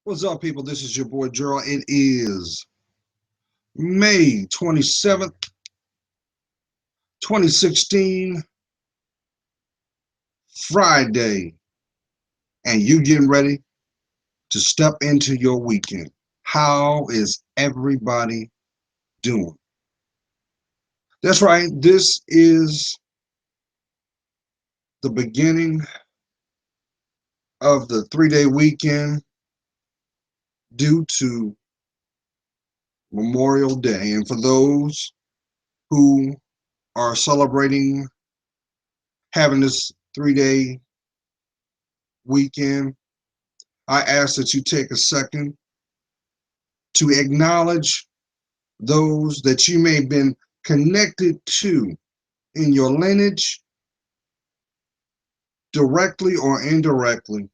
What's up, people? This is your boy Youre. It is May 27th, 2016, Friday, and you getting ready to step into your weekend. How is everybody doing? That's right. This is the beginning of the 3-day weekend due to Memorial Day. And for those who are celebrating having this 3-day weekend, I ask that you take a second to acknowledge those that you may have been connected to in your lineage, directly or indirectly,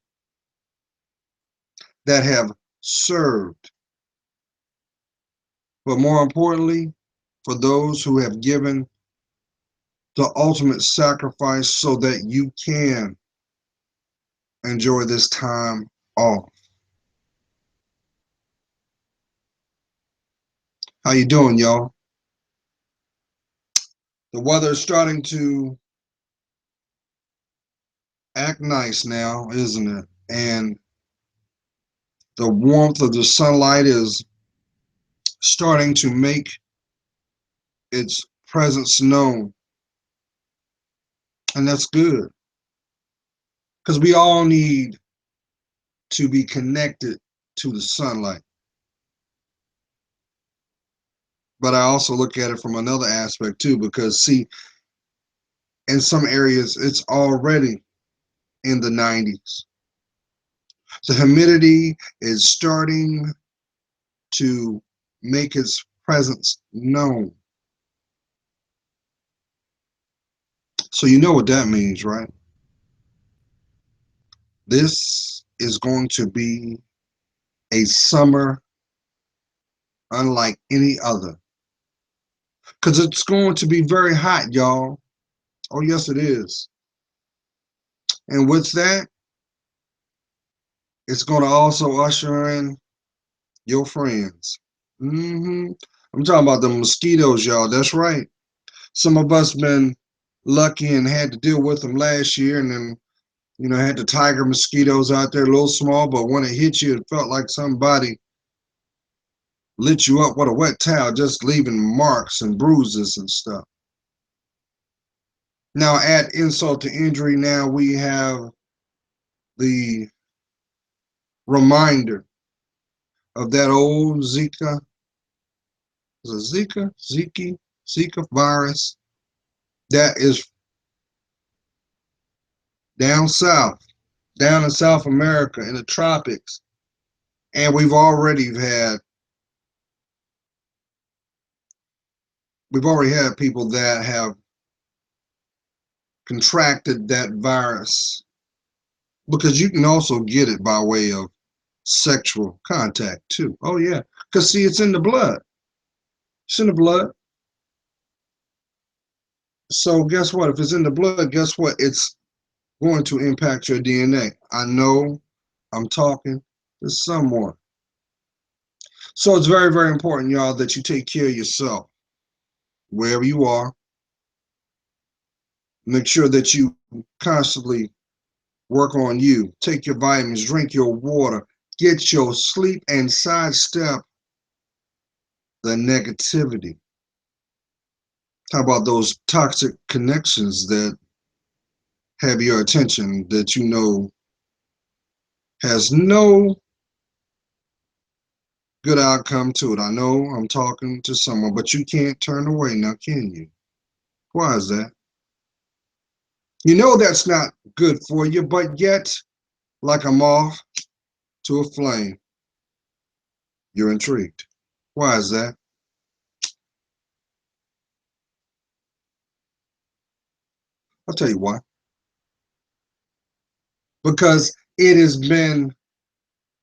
that have served. But more importantly, for those who have given the ultimate sacrifice so that you can enjoy this time off. How you doing, y'all? The weather is starting to act nice now, isn't it? And the warmth of the sunlight is starting to make its presence known. And that's good because we all need to be connected to the sunlight. But I also look at it from another aspect too, because see, in some areas it's already in the 90s. The humidity is starting to make its presence known. So you know what that means, right? This is going to be a summer unlike any other. Because it's going to be very hot, y'all. Oh, yes, it is. And with that, it's going to also usher in your friends. I'm talking about the mosquitoes, y'all. That's right. Some of us been lucky and had to deal with them last year, and then had the tiger mosquitoes out there, a little small, but when it hit you, it felt like somebody lit you up with a wet towel, just leaving marks and bruises and stuff. Now, add insult to injury. Now we have the reminder of that old Zika, is it Zika virus that is down south, down in South America in the tropics. And we've already had people that have contracted that virus, because you can also get it by way of sexual contact too. Oh yeah, because see, it's in the blood. It's in the blood. So guess what? If it's in the blood, guess what? It's going to impact your DNA. I know I'm talking to someone. So it's very, very important, y'all, that you take care of yourself wherever you are. Make sure that you constantly work on you. Take your vitamins, drink your water, get your sleep, and sidestep the negativity. How about those toxic connections that have your attention, that you know has no good outcome to it? I know I'm talking to someone, but you can't turn away now, can you? Why is that? You know that's not good for you, but yet, like a moth to a flame, you're intrigued. Why is that? I'll tell you why. Because it has been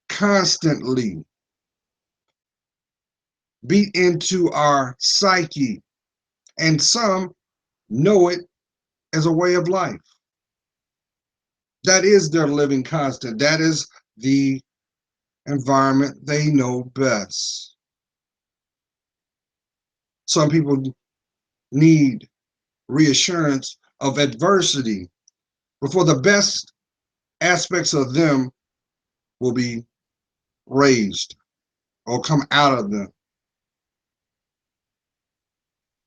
constantly beat into our psyche, and some know it as a way of life. That is their living constant. That is the environment, they know best. Some people need reassurance of adversity before the best aspects of them will be raised or come out of them.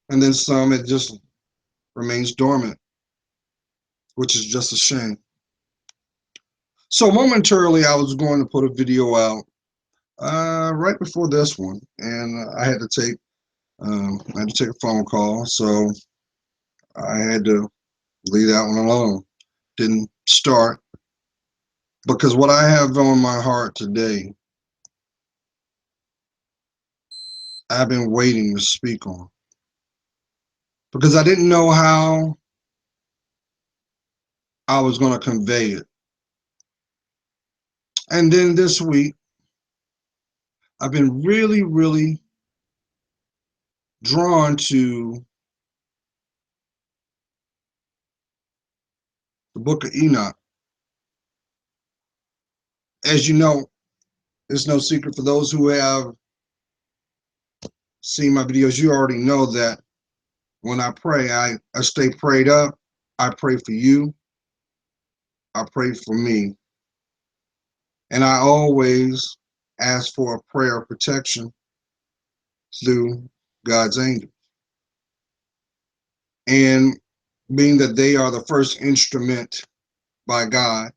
And then some, it just remains dormant, which is just a shame. So momentarily, I was going to put a video out right before this one, and I had to take a phone call, so I had to leave that one alone. Didn't start because what I have on my heart today, I've been waiting to speak on because I didn't know how I was going to convey it. And then this week, I've been really, really drawn to the book of Enoch. As you know, it's no secret for those who have seen my videos, you already know that when I pray, I stay prayed up. I pray for you. I pray for me. And I always ask for a prayer of protection through God's angels. And being that they are the first instrument by God,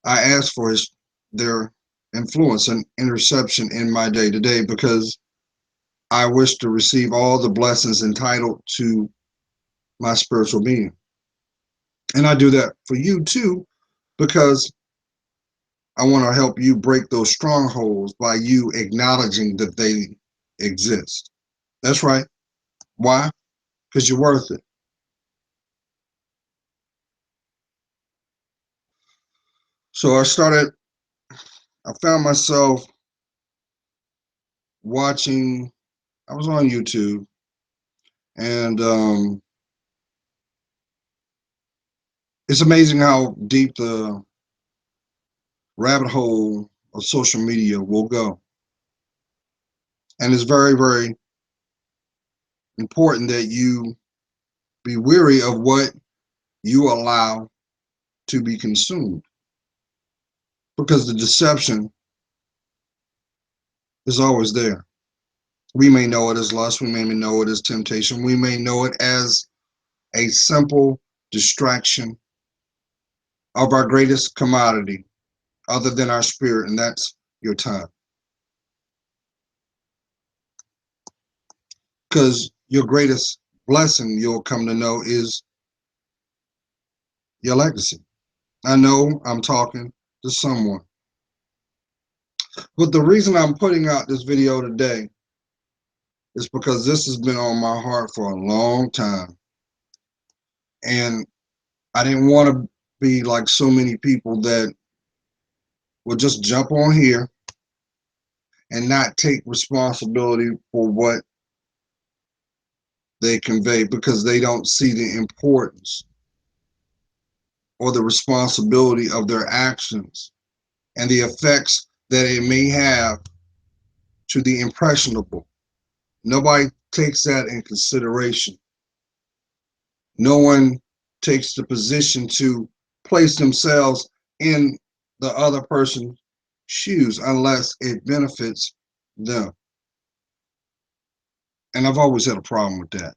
I ask for their influence and interception in my day-to-day because I wish to receive all the blessings entitled to my spiritual being. And I do that for you too, because I want to help you break those strongholds by you acknowledging that they exist. That's right. Why? Because you're worth it. So I found myself watching, I was on YouTube, and it's amazing how deep the rabbit hole of social media will go. And it's very, very important that you be wary of what you allow to be consumed, because the deception is always there. We may know it as lust, we may know it as temptation, we may know it as a simple distraction of our greatest commodity other than our spirit, and that's your time. Because your greatest blessing, you'll come to know, is your legacy. I know I'm talking to someone, but the reason I'm putting out this video today is because this has been on my heart for a long time, and I didn't want to be like so many people that will just jump on here and not take responsibility for what they convey because they don't see the importance or the responsibility of their actions and the effects that it may have to the impressionable. Nobody takes that in consideration. No one takes the position to place themselves in the other person's shoes unless it benefits them. And I've always had a problem with that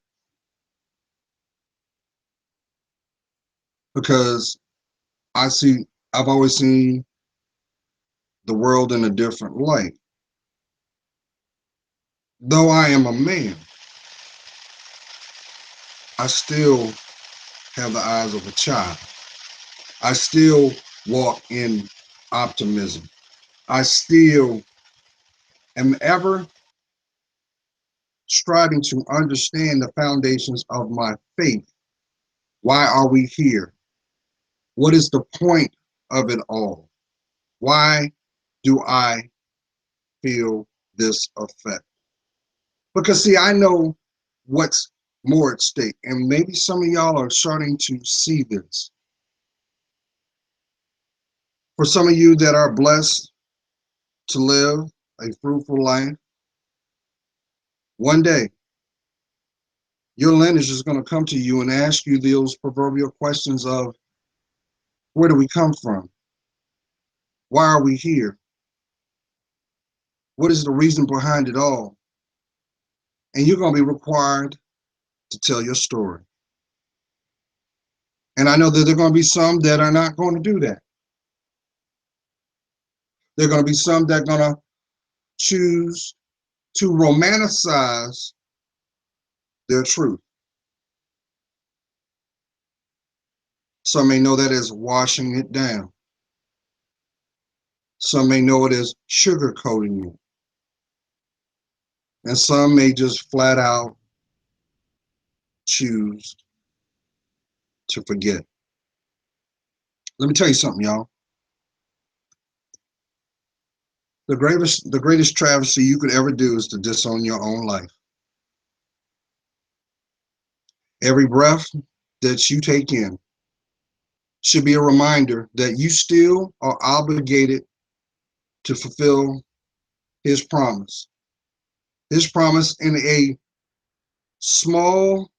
because I've always seen the world in a different light. Though I am a man, I still have the eyes of a child. I still walk in optimism. I still am ever striving to understand the foundations of my faith. Why are we here? What is the point of it all? Why do I feel this effect? Because see, I know what's more at stake, and maybe some of y'all are starting to see this. For some of you that are blessed, to live a fruitful life, one day your lineage is going to come to you and ask you those proverbial questions of, where do we come from? Why are we here? What is the reason behind it all? And you're going to be required to tell your story. And I know that there are going to be some that are not going to do that. There are going to be some that are going to choose to romanticize their truth. Some may know that as washing it down. Some may know it as sugarcoating it. And some may just flat out choose to forget. Let me tell you something, y'all. The greatest travesty you could ever do is to disown your own life. Every breath that you take in should be a reminder that you still are obligated to fulfill his promise. His promise in a small,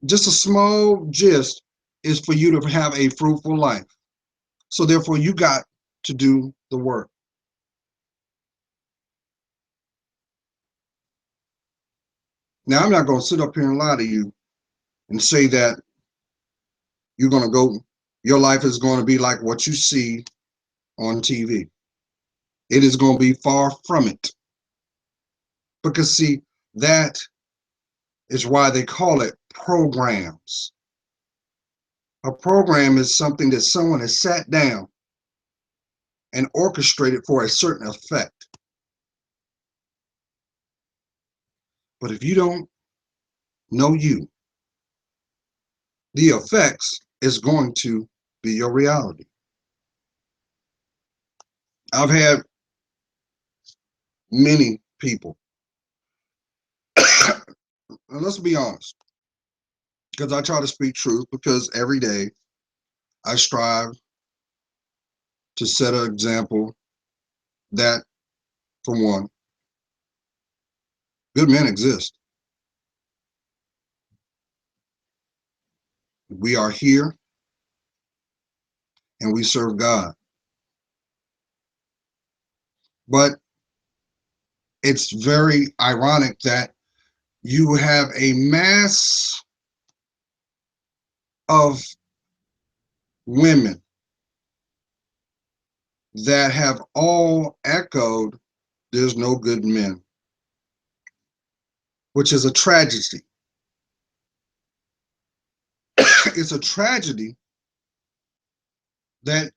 just a small gist, is for you to have a fruitful life. So therefore you got to do the work. Now I'm not going to sit up here and lie to you and say that you're going to go, your life is going to be like what you see on TV. It is going to be far from it. Because see, that is why they call it programs. A program is something that someone has sat down and orchestrated for a certain effect. But if you don't know you, the effects is going to be your reality. I've had many people, and let's be honest, because I try to speak truth, because every day I strive to set an example that, for one, good men exist. We are here and we serve God. But it's very ironic that you have a mass of women that have all echoed, there's no good men, which is a tragedy. It's a tragedy that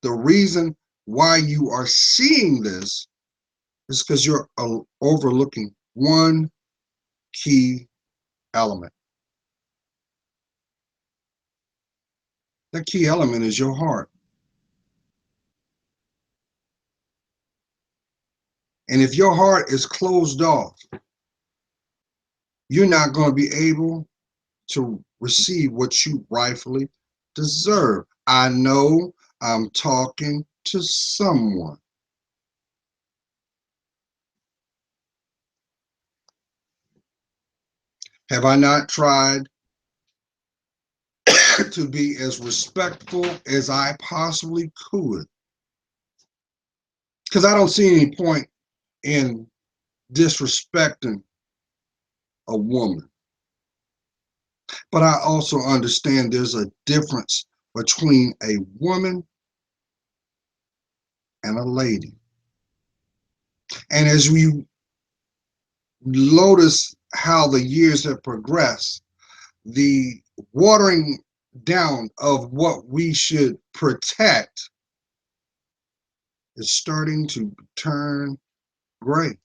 the reason why you are seeing this is because you're overlooking one key element. That key element is your heart. And if your heart is closed off, you're not going to be able to receive what you rightfully deserve. I know I'm talking to someone. Have I not tried to be as respectful as I possibly could? Because I don't see any point in disrespecting a woman. But I also understand there's a difference between a woman and a lady. And as we notice how the years have progressed, the watering down of what we should protect is starting to turn gray.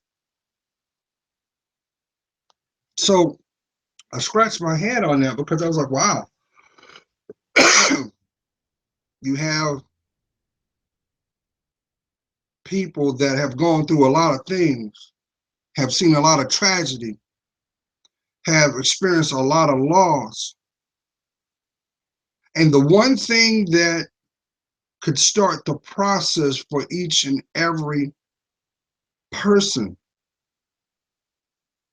So I scratched my head on that because I was like, wow, you have people that have gone through a lot of things, have seen a lot of tragedy, have experienced a lot of loss. And the one thing that could start the process for each and every person,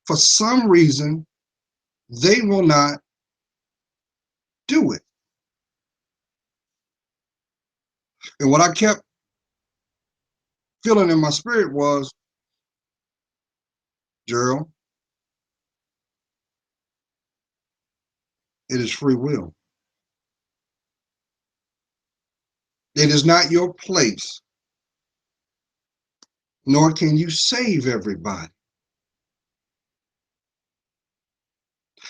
for some reason, they will not do it. And what I kept feeling in my spirit was, Gerald, it is free will. It is not your place, nor can you save everybody.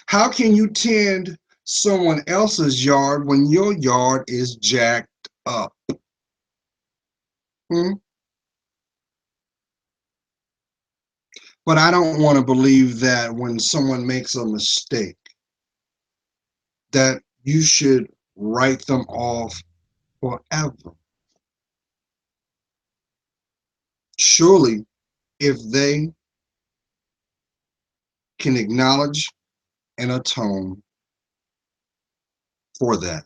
How can you tend someone else's yard when your yard is jacked up? Hmm? But I don't want to believe that when someone makes a mistake, that you should write them off forever. Surely, if they can acknowledge and atone for that.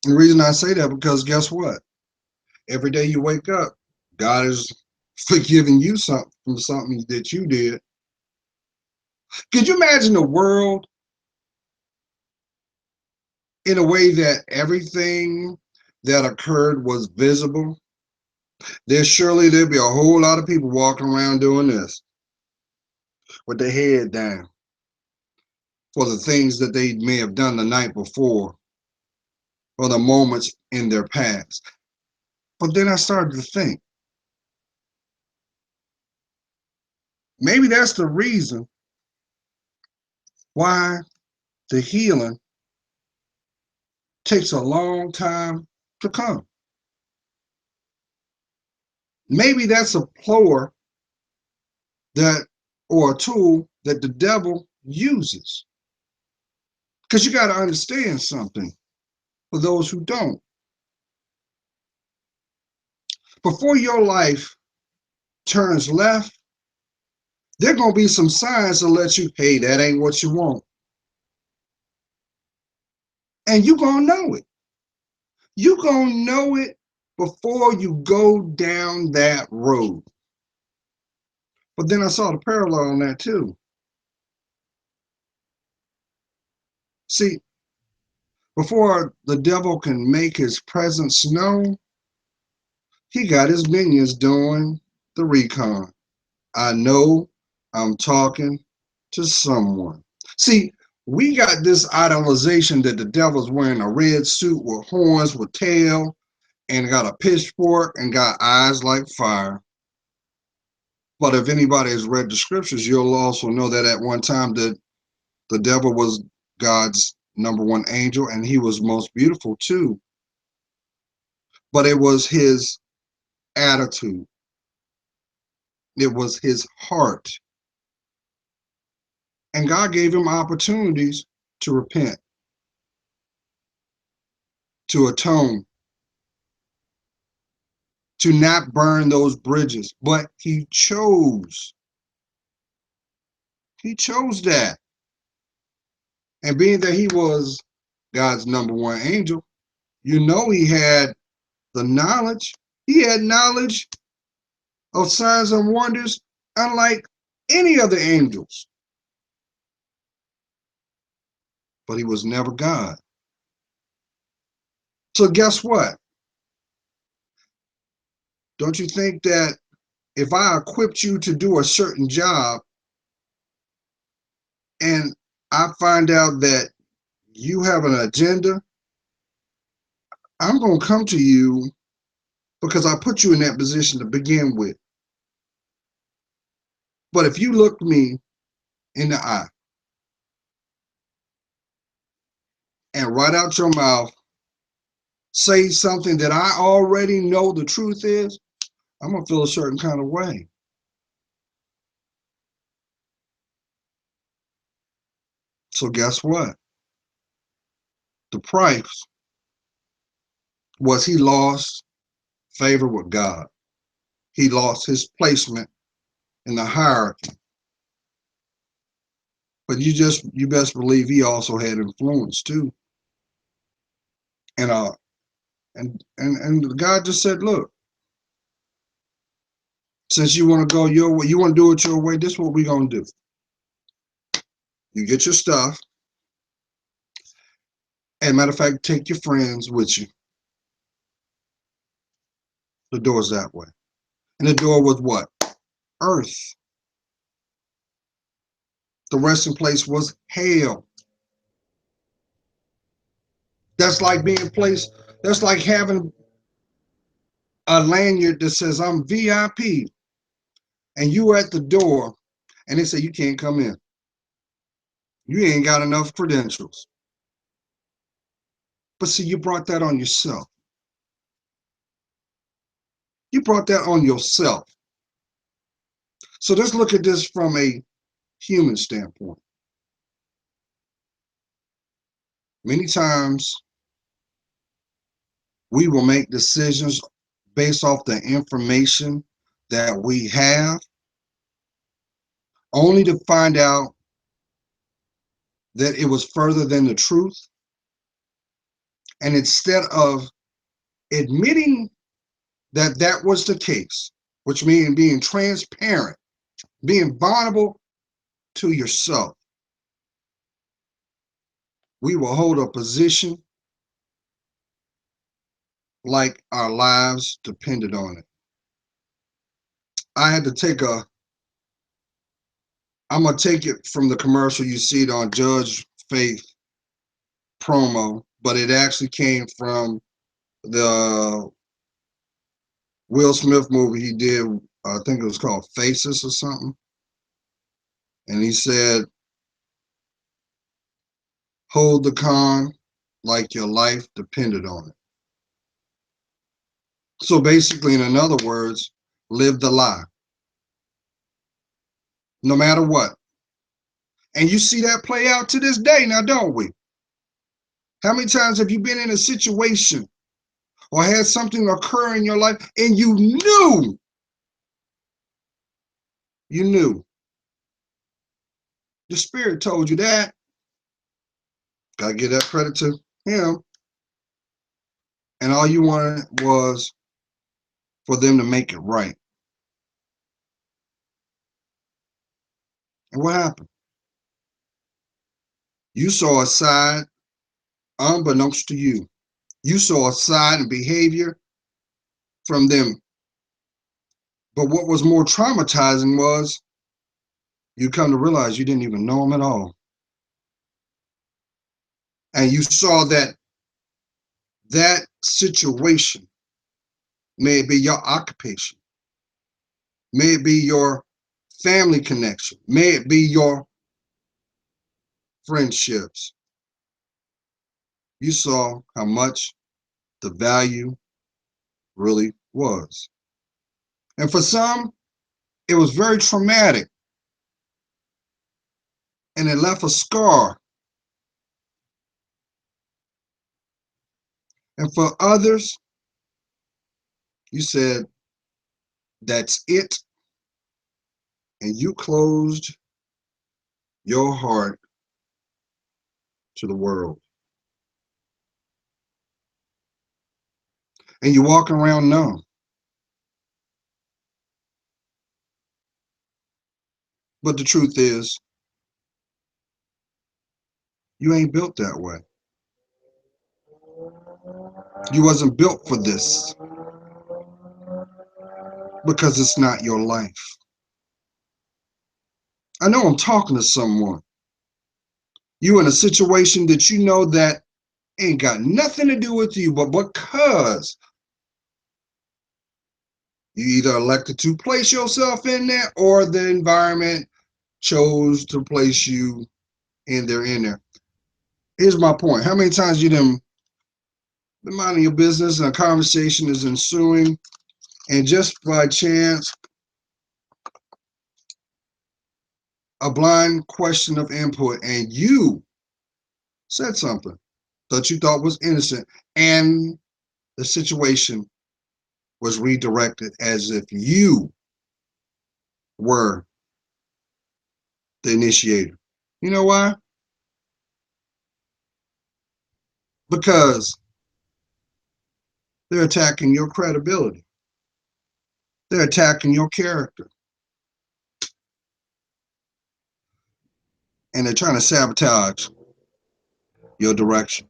And the reason I say that, because guess what? Every day you wake up, God is forgiving you something from something that you did. Could you imagine a world in a way that everything that occurred was visible? There'd be a whole lot of people walking around doing this with their head down for the things that they may have done the night before or the moments in their past. But then I started to think, maybe that's the reason why the healing takes a long time to come. Maybe that's a ploy that, or a tool that the devil uses. Because you got to understand something for those who don't. Before your life turns left, there are going to be some signs to let you, hey, that ain't what you want. And you're going to know it. You're going to know it before you go down that road. But then I saw the parallel on that too. See, before the devil can make his presence known, he got his minions doing the recon. I know I'm talking to someone. See, we got this idolization that the devil's wearing a red suit with horns, with tail, and got a pitchfork and got eyes like fire. But if anybody has read the scriptures, you'll also know that at one time that the devil was God's number one angel, and he was most beautiful too. But it was his attitude. It was his heart. And God gave him opportunities to repent, to atone, to not burn those bridges. But he chose. He chose that. And being that he was God's number one angel, you know he had the knowledge. He had knowledge of signs and wonders unlike any other angels. But he was never God. So guess what? Don't you think that if I equipped you to do a certain job and I find out that you have an agenda, I'm going to come to you because I put you in that position to begin with. But if you look me in the eye and right out your mouth say something that I already know the truth is, I'm going to feel a certain kind of way. So guess what? The price was he lost favor with God. He lost his placement in the hierarchy. But you best believe he also had influence too. And And God just said, look, since you want to go your way, you want to do it your way, this is what we're going to do. You get your stuff. And matter of fact, take your friends with you. The door's that way. And the door was what? Earth. The resting place was hell. That's like being placed, that's like having a lanyard that says I'm VIP. And you at the door and they say you can't come in. You ain't got enough credentials. But see, you brought that on yourself. You brought that on yourself. So let's look at this from a human standpoint. Many times we will make decisions based off the information that we have, only to find out that it was further than the truth. And instead of admitting that that was the case, which means being transparent, being vulnerable to yourself, we will hold a position like our lives depended on it. I had to take I'm going to take it from the commercial you see it on Judge Faith promo, but it actually came from the Will Smith movie he did. I think it was called Faces or something. And he said, hold the con like your life depended on it. So basically, in other words, live the lie, no matter what. And you see that play out to this day now, don't we? How many times have you been in a situation or had something occur in your life and you knew, the spirit told you that? Gotta give that credit to him. And all you wanted was for them to make it right. And what happened? You saw a side unbeknownst to you. You saw a side and behavior from them. But what was more traumatizing was you come to realize you didn't even know them at all. And you saw that situation, may it be your occupation, may it be your family connection, may it be your friendships. You saw how much the value really was. And for some, it was very traumatic and it left a scar. And for others, you said, that's it. And you closed your heart to the world. And you walk around numb. But the truth is, you ain't built that way. You wasn't built for this because it's not your life. I know I'm talking to someone. You in a situation that you know that ain't got nothing to do with you, but because you either elected to place yourself in there or the environment chose to place you in there. Here's my point. How many times you done been minding your business and a conversation is ensuing, and just by chance, a blind question of input, and you said something that you thought was innocent, and the situation was redirected as if you were the initiator. You know why? Because They're attacking your credibility. They're attacking your character. And they're trying to sabotage your direction.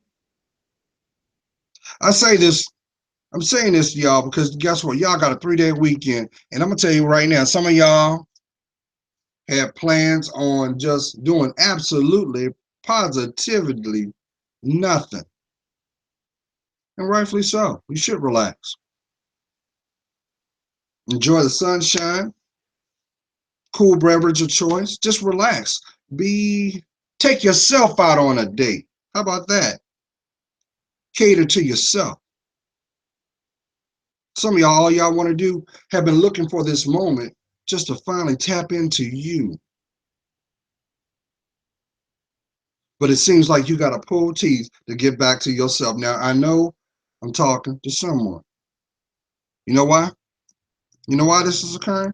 I say this, I'm saying this to y'all because guess what? Y'all got a 3-day weekend. And I'm going to tell you right now, some of y'all had plans on just doing absolutely, positively nothing. And rightfully so. You should relax. Enjoy the sunshine. Cool beverage of choice. Just relax. Take yourself out on a date. How about that? Cater to yourself. Some of y'all, all y'all want to do, have been looking for this moment just to finally tap into you. But it seems like you got to pull teeth to get back to yourself. Now, I know I'm talking to someone. You know why? You know why this is occurring?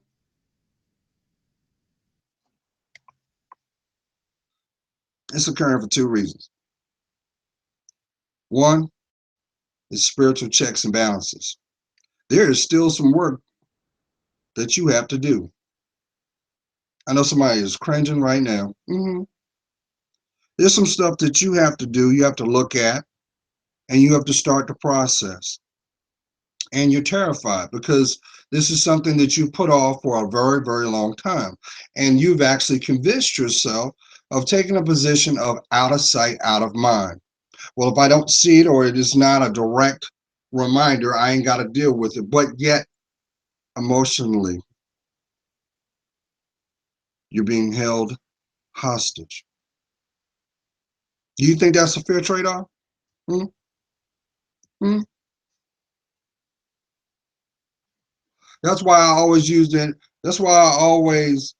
It's occurring for 2 reasons. One is spiritual checks and balances. There is still some work that you have to do. I know somebody is cringing right now. There's some stuff that you have to do, you have to look at, and you have to start the process. And you're terrified because this is something that you put off for a very, very long time. And you've actually convinced yourself of taking a position of out of sight, out of mind. Well, if I don't see it or it is not a direct reminder, I ain't got to deal with it. But yet, emotionally, you're being held hostage. Do you think that's a fair trade-off? Hmm? Hmm? That's why I always use it. That's why I always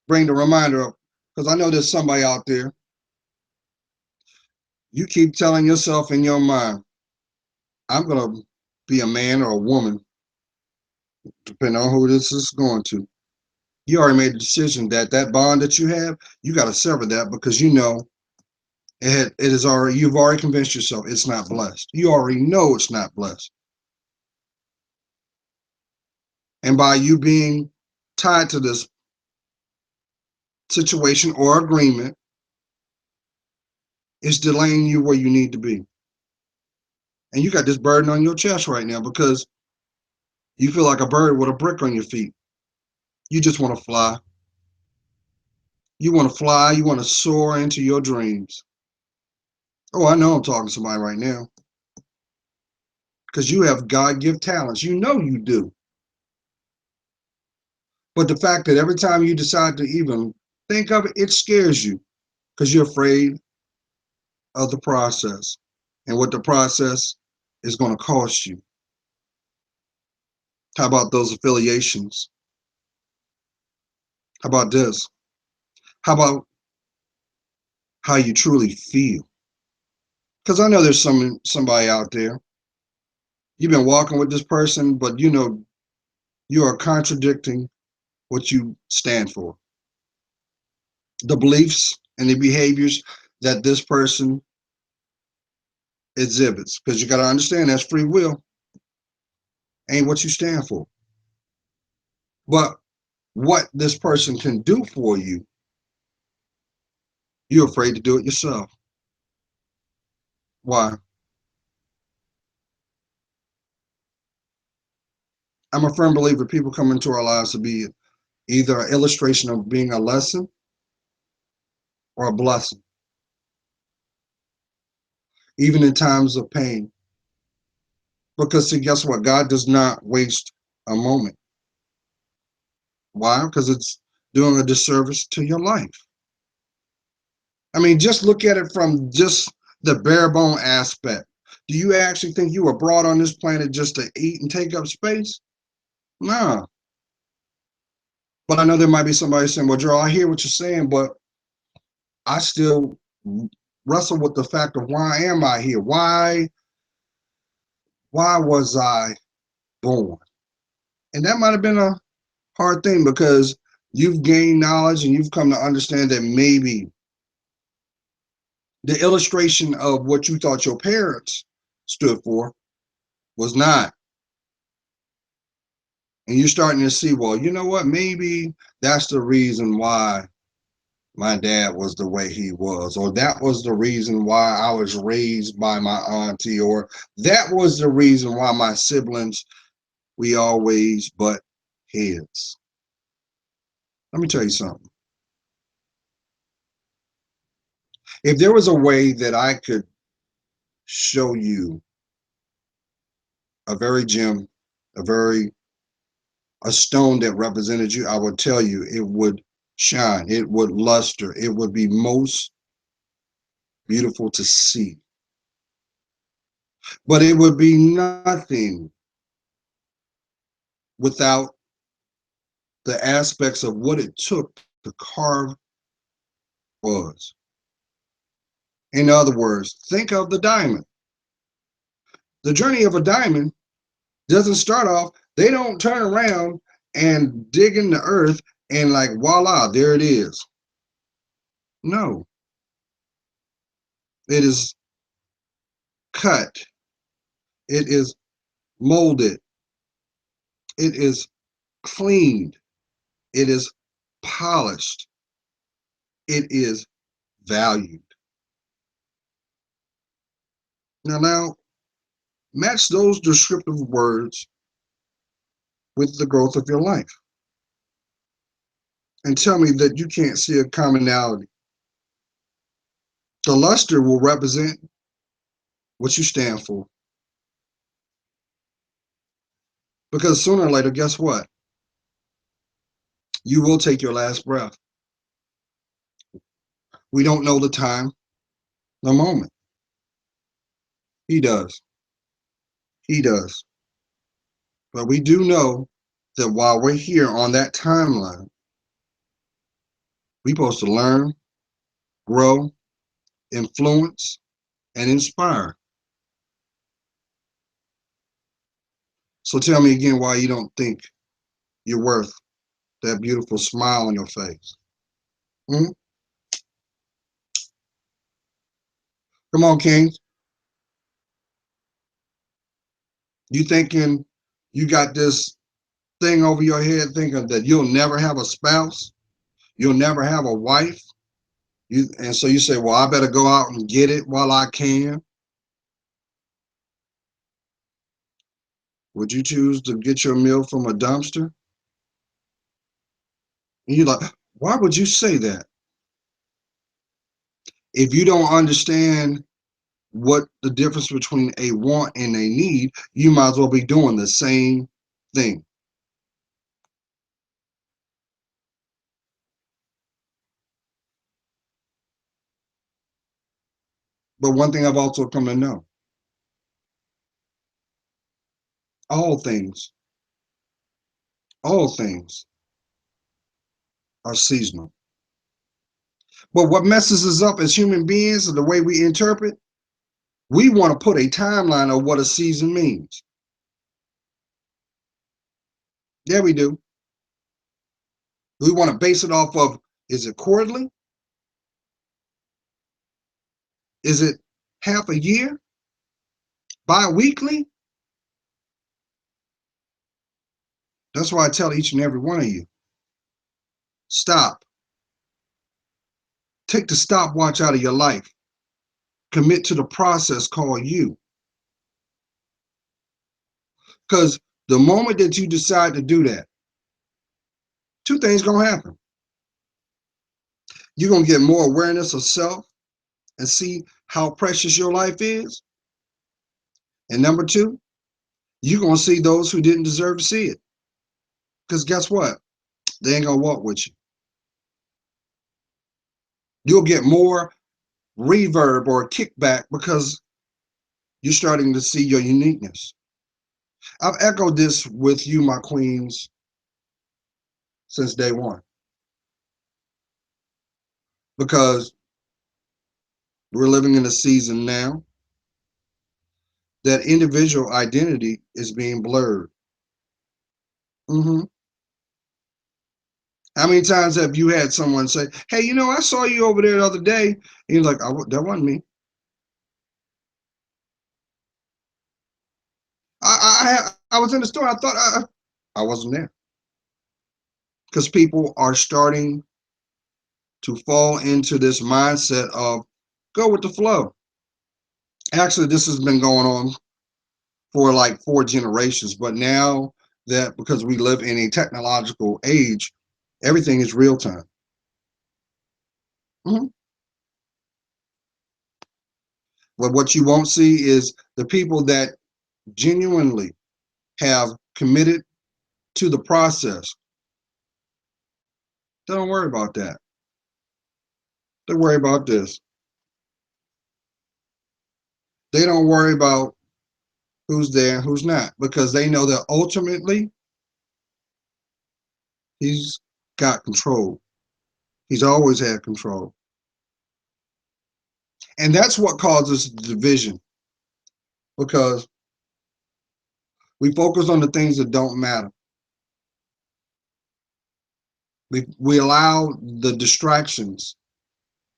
bring the reminder up, because I know there's somebody out there. You keep telling yourself in your mind, I'm going to be a man or a woman, depending on who this is going to. You already made the decision that that bond that you have, you got to sever that because you know it is already, you've already convinced yourself it's not blessed. You already know it's not blessed. And by you being tied to this situation or agreement, it's delaying you where you need to be. And you got this burden on your chest right now because you feel like a bird with a brick on your feet. You just want to fly. You want to fly. You want to soar into your dreams. Oh, I know I'm talking to somebody right now because you have God-given talents. You know you do. But the fact that every time you decide to even think of it, it scares you because you're afraid of the process and what the process is going to cost you. How about those affiliations? How about this? How about how you truly feel? Because I know there's somebody out there. You've been walking with this person, but you know you are contradicting what you stand for. The beliefs and the behaviors that this person exhibits. Because you got to understand that's free will, ain't what you stand for. But what this person can do for you, you're afraid to do it yourself. Why? I'm a firm believer people come into our lives to be either an illustration of being a lesson or a blessing, even in times of pain. Because see, guess what? God does not waste a moment. Why? Because it's doing a disservice to your life. I mean, just look at it from just the bare bone aspect. Do you actually think you were brought on this planet just to eat and take up space? Nah. But I know there might be somebody saying, well, Joe, I hear what you're saying, but I still wrestle with the fact of why am I here? Why was I born? And that might have been a hard thing because you've gained knowledge and you've come to understand that maybe the illustration of what you thought your parents stood for Was not. And you're starting to see, well, you know what? Maybe that's the reason why my dad was the way he was, or that was the reason why I was raised by my auntie, or that was the reason why my siblings, we always butt heads. Let me tell you something. If there was a way that I could show you a very gem, a very a stone that represented you, I would tell you it would shine, it would luster, it would be most beautiful to see. But it would be nothing without the aspects of what it took to carve was. In other words, think of the diamond. The journey of a diamond doesn't start off, they don't turn around and dig in the earth and like voila, there it is. No, it is cut, it is molded, it is cleaned, it is polished, it is valued. Now, match those descriptive words with the growth of your life and tell me that you can't see a commonality. The luster will represent what you stand for. Because sooner or later, guess what? You will take your last breath. We don't know the time, the moment. He does. He does. But we do know that while we're here on that timeline, we're supposed to learn, grow, influence, and inspire. So tell me again why you don't think you're worth that beautiful smile on your face. Hmm? Come on, King. You thinking you got this thing over your head thinking that you'll never have a spouse, you'll never have a wife. And so you say, well, I better go out and get it while I can. Would you choose to get your meal from a dumpster? And you're like, why would you say that? If you don't understand what the difference between a want and a need, you might as well be doing the same thing. But one thing I've also come to know, all things, all things are seasonal. But what messes us up as human beings and the way we interpret, we want to put a timeline of what a season means. Yeah, we do. We want to base it off of, is it quarterly? Is it half a year? Bi-weekly? That's why I tell each and every one of you, stop. Take the stopwatch out of your life. Commit to the process called you. Because the moment that you decide to do that, two things going to happen. You're going to get more awareness of self and see how precious your life is. And number two, you're going to see those who didn't deserve to see it. Because guess what? They ain't going to walk with you. You'll get more reverb or kickback because you're starting to see your uniqueness. I've echoed this with you, my queens, since day one. Because we're living in a season now that individual identity is being blurred. Mm-hmm. How many times have you had someone say, hey, you know, I saw you over there the other day. And you're like, that wasn't me. I was in the store. I thought I wasn't there because people are starting to fall into this mindset of go with the flow. Actually, this has been going on for like 4 generations, but now that because we live in a technological age, everything is real time. Mm-hmm. But what you won't see is the people that genuinely have committed to the process. They don't worry about that. They worry about this. They don't worry about who's there and who's not because they know that ultimately he's got control. He's always had control. And that's what causes division because we focus on the things that don't matter. We allow the distractions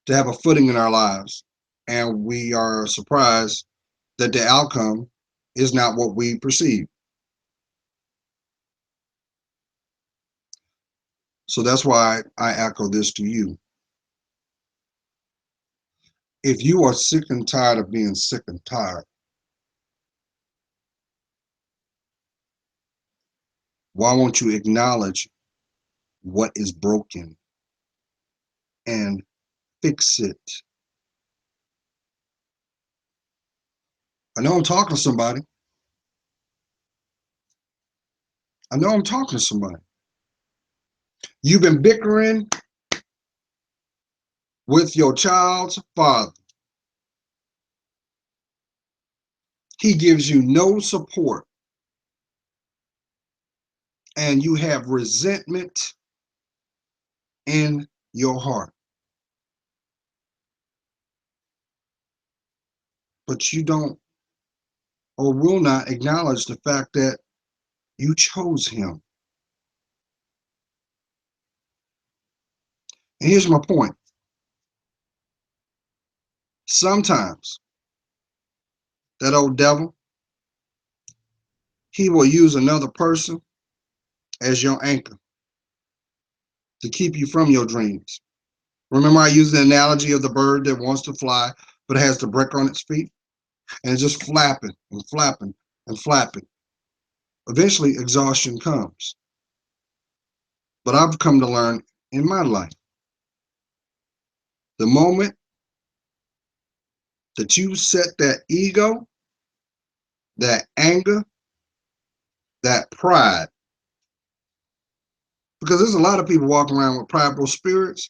to have a footing in our lives, and we are surprised that the outcome is not what we perceive. So that's why I echo this to you. If you are sick and tired of being sick and tired, why won't you acknowledge what is broken and fix it? I know I'm talking to somebody. I know I'm talking to somebody. You've been bickering with your child's father. He gives you no support, and you have resentment in your heart. But you don't or will not acknowledge the fact that you chose him. And here's my point. Sometimes that old devil, he will use another person as your anchor to keep you from your dreams. Remember I used the analogy of the bird that wants to fly, but it has the brick on its feet, and it's just flapping and flapping and flapping. Eventually, exhaustion comes. But I've come to learn in my life, the moment that you set that ego, that anger, that pride, because there's a lot of people walking around with prideful spirits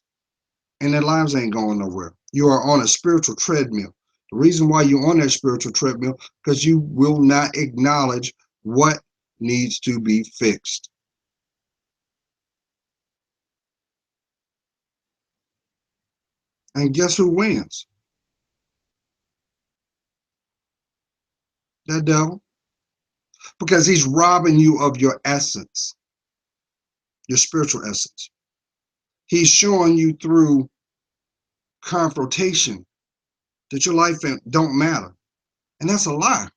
and their lives ain't going nowhere. You are on a spiritual treadmill. The reason why you're on that spiritual treadmill, because you will not acknowledge what needs to be fixed. And guess who wins? That devil. Because he's robbing you of your essence, your spiritual essence. He's showing you through confrontation that your life don't matter. And that's a lie.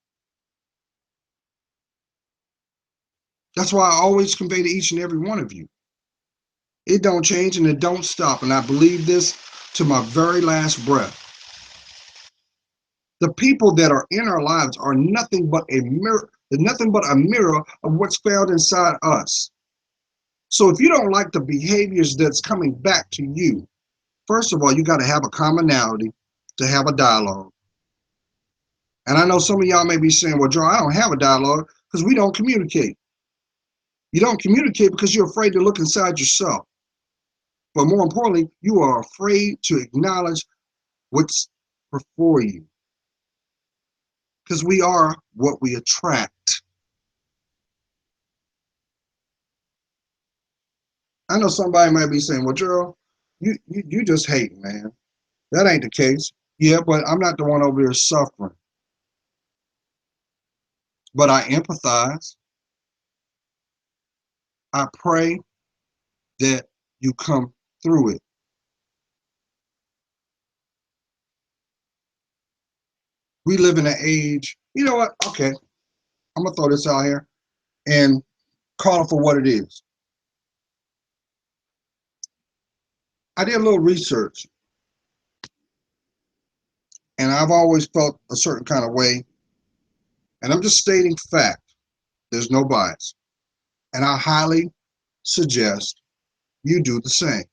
That's why I always convey to each and every one of you. It don't change and it don't stop. And I believe this to my very last breath. The people that are in our lives are nothing but a mirror. They're nothing but a mirror of what's found inside us. So if you don't like the behaviors that's coming back to you, first of all, you got to have a commonality to have a dialogue. And I know some of y'all may be saying, well, Joe, I don't have a dialogue because we don't communicate. You don't communicate because you're afraid to look inside yourself. But more importantly, you are afraid to acknowledge what's before you. Because we are what we attract. I know somebody might be saying, well, Gerald, you just hate, man. That ain't the case. Yeah, but I'm not the one over here suffering. But I empathize. I pray that you come through it. We live in an age, you know what? Okay. I'm gonna throw this out here and call it for what it is. I did a little research, and I've always felt a certain kind of way, and I'm just stating fact. There's no bias, and I highly suggest you do the same.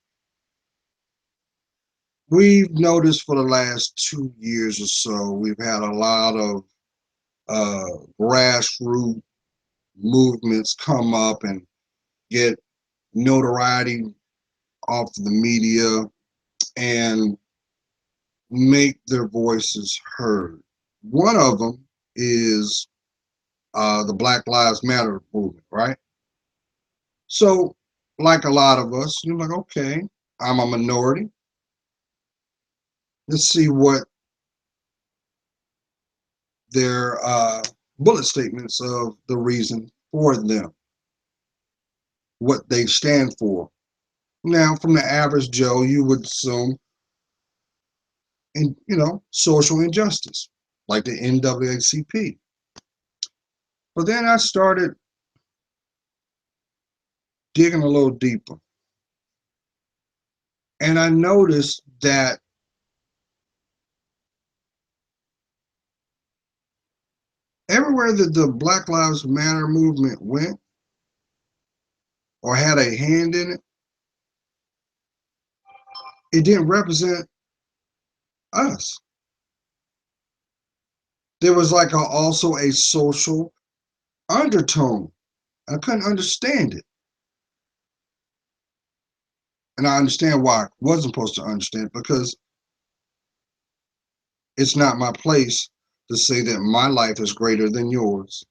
We've noticed for the last 2 years or so, we've had a lot of grassroots movements come up and get notoriety off the media and make their voices heard. One of them is the Black Lives Matter movement, right? So, like a lot of us, you're like, okay, I'm a minority. Let's see what their bullet statements of the reason for them, what they stand for. Now, from the average Joe, you would assume, social injustice, like the NAACP. But then I started digging a little deeper, and I noticed that everywhere that the Black Lives Matter movement went or had a hand in it, it didn't represent us. There was like also a social undertone. I couldn't understand it. And I understand why I wasn't supposed to understand it, because it's not my place to say that my life is greater than yours.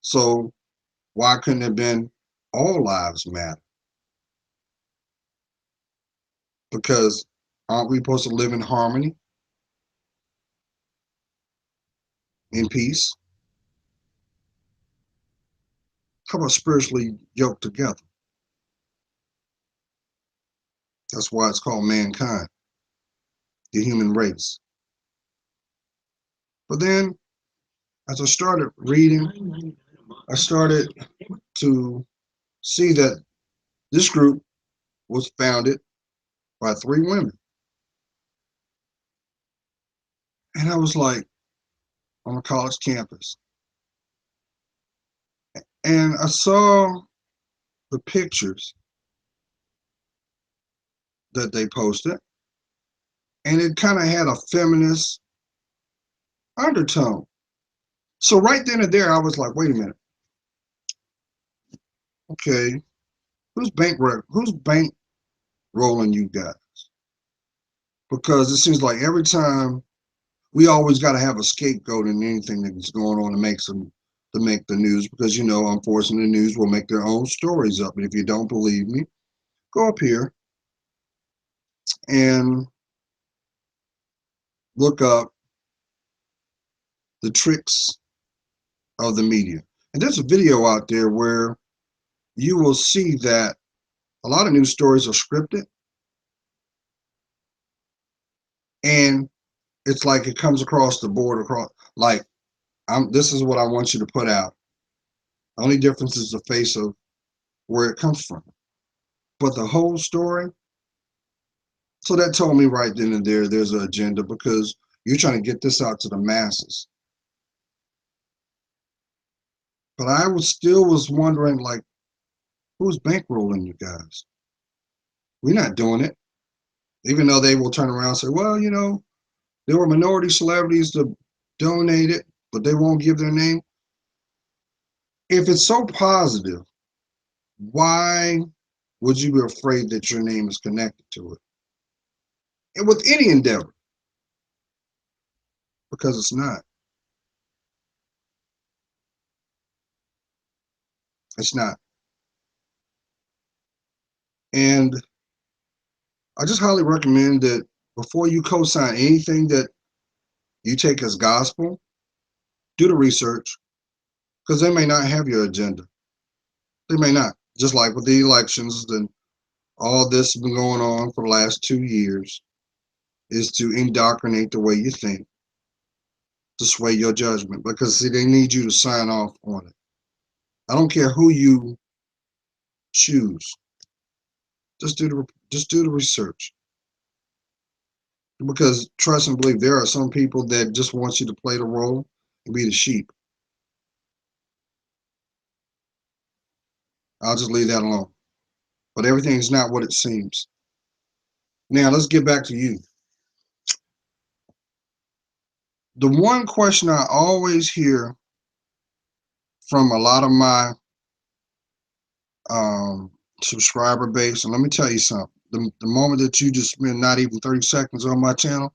So why couldn't it have been all lives matter? Because aren't we supposed to live in harmony, in peace? How about spiritually yoked together? That's why it's called mankind, the human race. But then, as I started reading, I started to see that this group was founded by three women. And I was like, on a college campus. And I saw the pictures that they posted, and it kind of had a feminist undertone. So right then and there, I was like, wait a minute. Okay, who's bank rolling you guys? Because it seems like every time we always got to have a scapegoat in anything that's going on to make the news, because unfortunately the news will make their own stories up. And if you don't believe me, go up here and look up the tricks of the media. And there's a video out there where you will see that a lot of news stories are scripted, and it's like it comes across the board across like this is what I want you to put out. The only difference is the face of where it comes from. But the whole story, so that told me right then and there's an agenda, because you're trying to get this out to the masses. But I was wondering, like, who's bankrolling you guys? We're not doing it. Even though they will turn around and say, well, there were minority celebrities that donated, but they won't give their name. If it's so positive, why would you be afraid that your name is connected to it? And with any endeavor, because it's not. It's not. And I just highly recommend that before you co-sign anything that you take as gospel, do the research, because they may not have your agenda. They may not. Just like with the elections and all this has been going on for the last 2 years, is to indoctrinate the way you think to sway your judgment, because see, they need you to sign off on it. I don't care who you choose. Just do the research. Because trust and believe, there are some people that just want you to play the role and be the sheep. I'll just leave that alone. But everything is not what it seems. Now let's get back to you. The one question I always hear from a lot of my subscriber base, and let me tell you something. The moment that you just spend not even 30 seconds on my channel,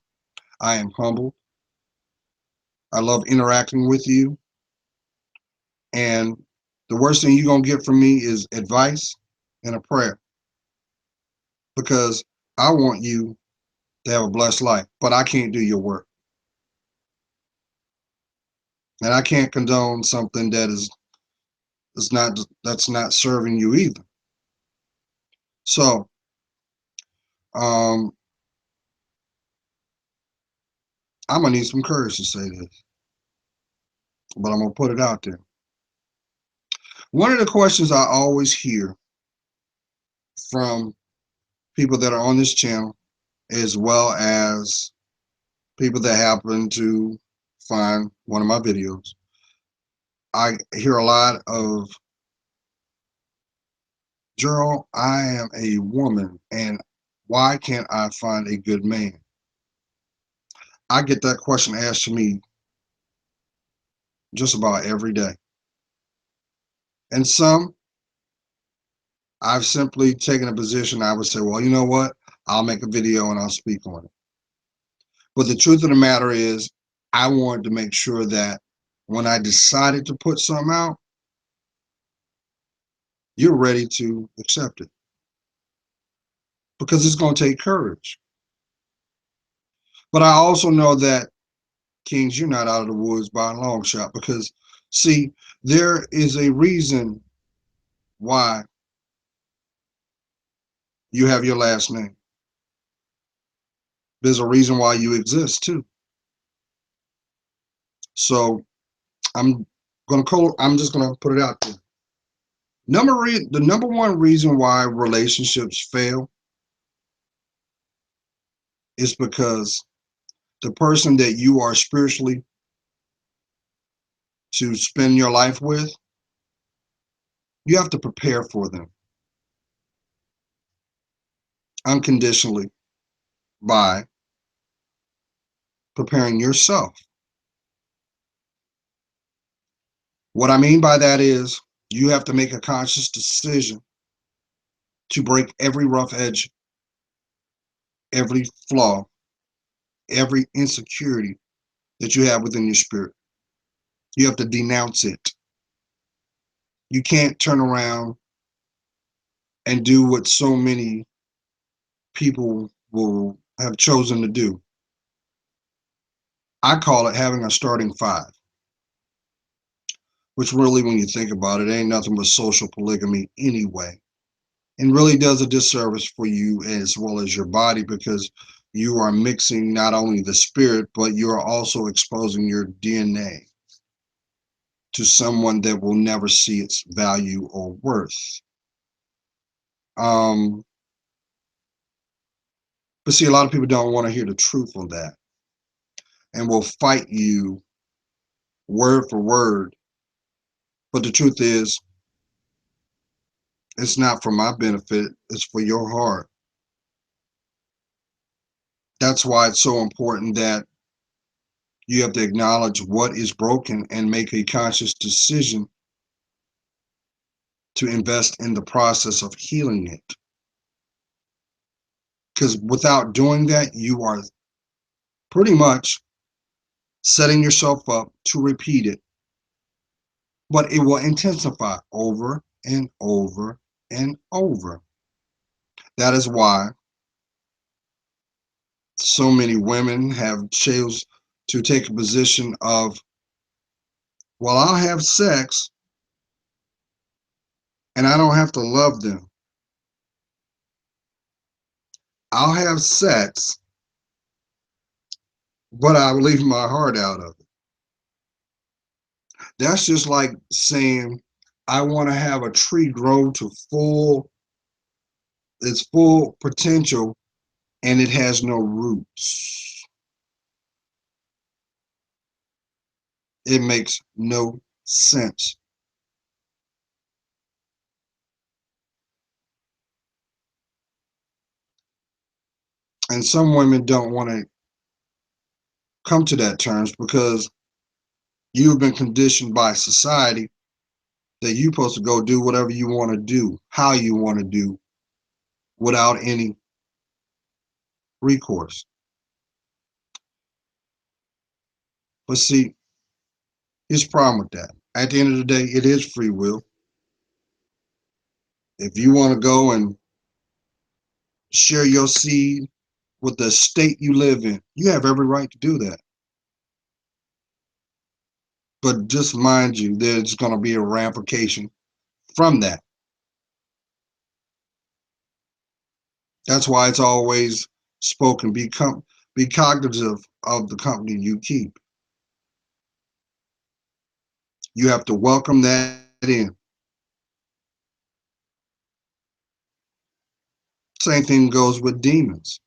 I am humbled. I love interacting with you. And the worst thing you're going to get from me is advice and a prayer. Because I want you to have a blessed life, but I can't do your work. And I can't condone something that's not serving you either. So, I'm gonna need some courage to say this, but I'm gonna put it out there. One of the questions I always hear from people that are on this channel, as well as people that happen to find one of my videos, I hear a lot of, Gerald, I am a woman, and why can't I find a good man? I get that question asked to me just about every day. And some, I've simply taken a position. I would say, well, you know what? I'll make a video and I'll speak on it. But the truth of the matter is, I wanted to make sure that when I decided to put something out, you're ready to accept it. Because it's going to take courage. But I also know that, Kings, you're not out of the woods by a long shot. Because, see, there is a reason why you have your last name. There's a reason why you exist, too. So I'm just gonna put it out there. The number one reason why relationships fail is because the person that you are spiritually to spend your life with, you have to prepare for them unconditionally by preparing yourself. What I mean by that is you have to make a conscious decision to break every rough edge, every flaw, every insecurity that you have within your spirit. You have to denounce it. You can't turn around and do what so many people will have chosen to do. I call it having a starting five, which really, when you think about it, ain't nothing but social polygamy anyway, and really does a disservice for you as well as your body, because you are mixing not only the spirit, but you are also exposing your DNA to someone that will never see its value or worth. But see, a lot of people don't want to hear the truth on that and will fight you word for word. But the truth is, it's not for my benefit, it's for your heart. That's why it's so important that you have to acknowledge what is broken and make a conscious decision to invest in the process of healing it. Because without doing that, you are pretty much setting yourself up to repeat it. But it will intensify over and over and over. That is why so many women have chose to take a position of, well, I'll have sex and I don't have to love them. I'll have sex, but I'll leave my heart out of it. That's just like saying, I want to have a tree grow to its full potential and it has no roots. It makes no sense. And some women don't want to come to that terms because you've been conditioned by society that you're supposed to go do whatever you want to do, how you want to do, without any recourse. But see, here's the problem with that. At the end of the day, it is free will. If you want to go and share your seed with the state you live in, you have every right to do that. But just mind you, there's going to be a ramification from that. That's why it's always spoken, be cognitive of the company you keep. You have to welcome that in. Same thing goes with demons.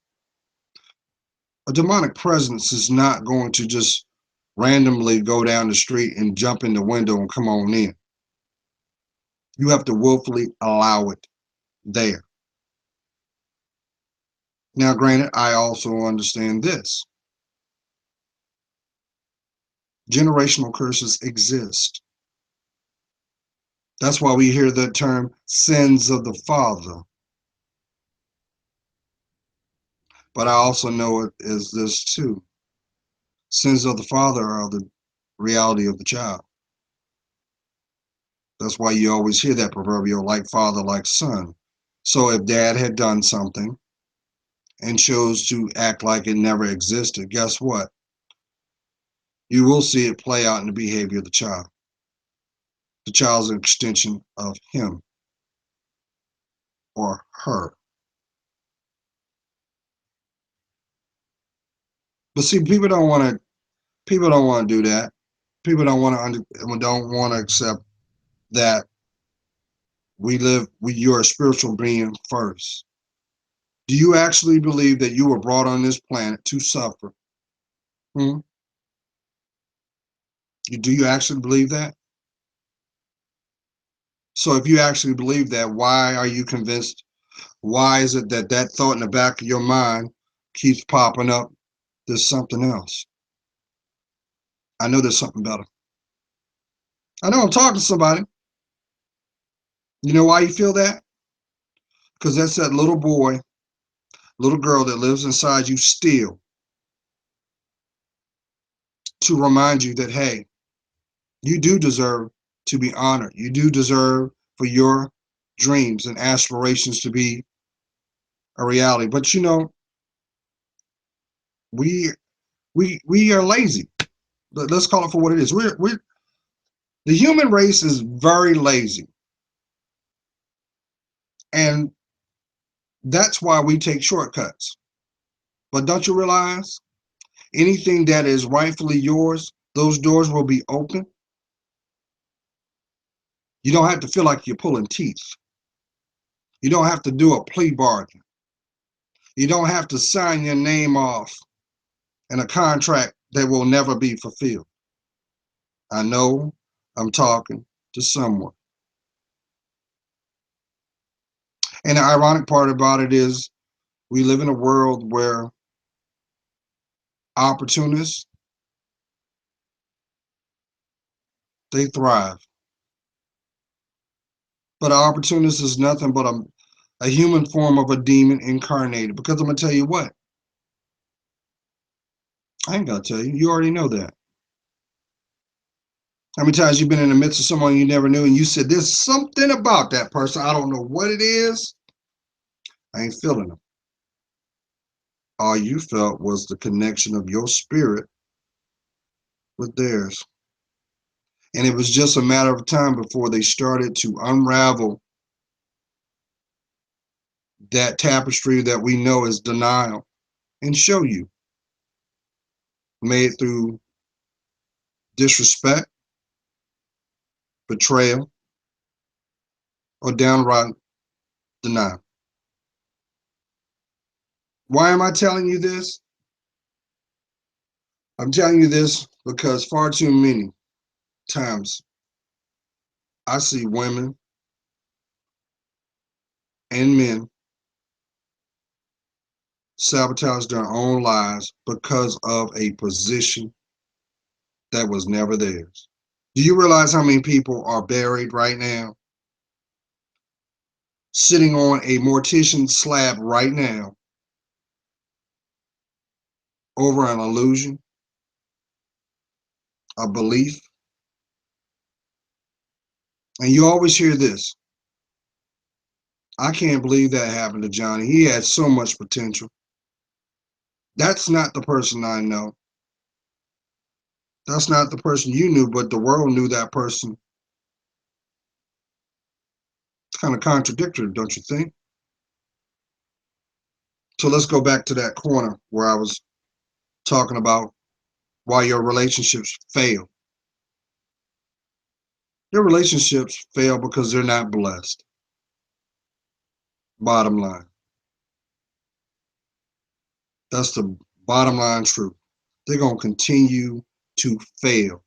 A demonic presence is not going to just randomly go down the street and jump in the window and come on in. You have to willfully allow it there. Now, granted, I also understand this. Generational curses exist. That's why we hear the term sins of the father. But I also know it is this too. Sins of the father are the reality of the child. That's why you always hear that proverbial like father, like son. So if dad had done something and chose to act like it never existed, guess what? You will see it play out in the behavior of the child. The child's an extension of him or her. But see, people don't want to do that. People don't want to accept that you're a spiritual being first. Do you actually believe that you were brought on this planet to suffer? Hmm? Do you actually believe that? So if you actually believe that, why are you convinced? Why is it that that thought in the back of your mind keeps popping up? There's something else. I know there's something better. I know I'm talking to somebody. You know why you feel that? Because that's that little boy, little girl that lives inside you still to remind you that, hey, you do deserve to be honored. You do deserve for your dreams and aspirations to be a reality. But you know, we we are lazy. Let's call it for what it is. We're the human race is very lazy, and that's why we take shortcuts. But don't you realize anything that is rightfully yours, those doors will be open. You don't have to feel like you're pulling teeth. You don't have to do a plea bargain. You don't have to sign your name off in a contract that will never be fulfilled. I know I'm talking to someone. And the ironic part about it is we live in a world where opportunists, they thrive. But an opportunist is nothing but a human form of a demon incarnated. Because I'm going to tell you what, I ain't got to tell you. You already know that. How many times you've been in the midst of someone you never knew and you said, there's something about that person. I don't know what it is. I ain't feeling them. All you felt was the connection of your spirit with theirs. And it was just a matter of time before they started to unravel that tapestry that we know is denial and show you, made through disrespect, betrayal, or downright denial. Why am I telling you this? I'm telling you this because far too many times I see women and men sabotage their own lives because of a position that was never theirs. Do you realize how many people are buried right now, sitting on a mortician slab right now over an illusion, a belief? And you always hear this: I can't believe that happened to Johnny. He had so much potential. That's not the person I know. That's not the person you knew, but the world knew that person. It's kind of contradictory, don't you think? So let's go back to that corner where I was talking about why your relationships fail. Your relationships fail because they're not blessed. Bottom line. That's the bottom line truth. They're going to continue to fail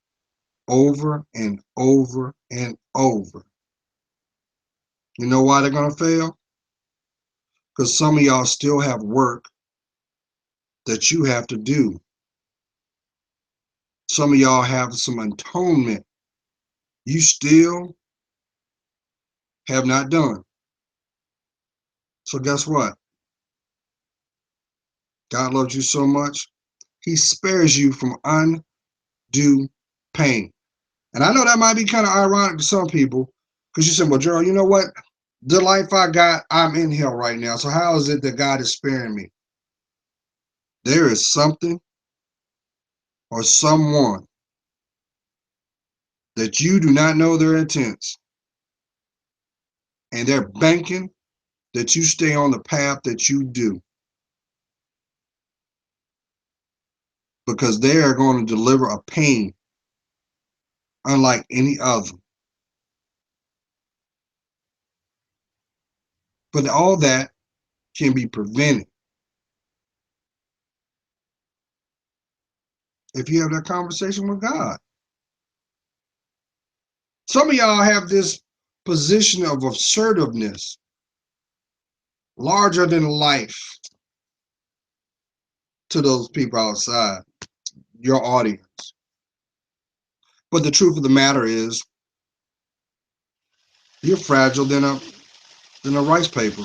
over and over and over. You know why they're going to fail? Because some of y'all still have work that you have to do. Some of y'all have some atonement you still have not done. So guess what? God loves you so much, he spares you from undue pain. And I know that might be kind of ironic to some people, because you said, well, Gerald, you know what? The life I got, I'm in hell right now. So how is it that God is sparing me? There is something or someone that you do not know their intents, and they're banking that you stay on the path that you do, because they are going to deliver a pain unlike any other. But all that can be prevented if you have that conversation with God. Some of y'all have this position of assertiveness, larger than life, to those people outside, your audience. But the truth of the matter is, you're fragile than a rice paper.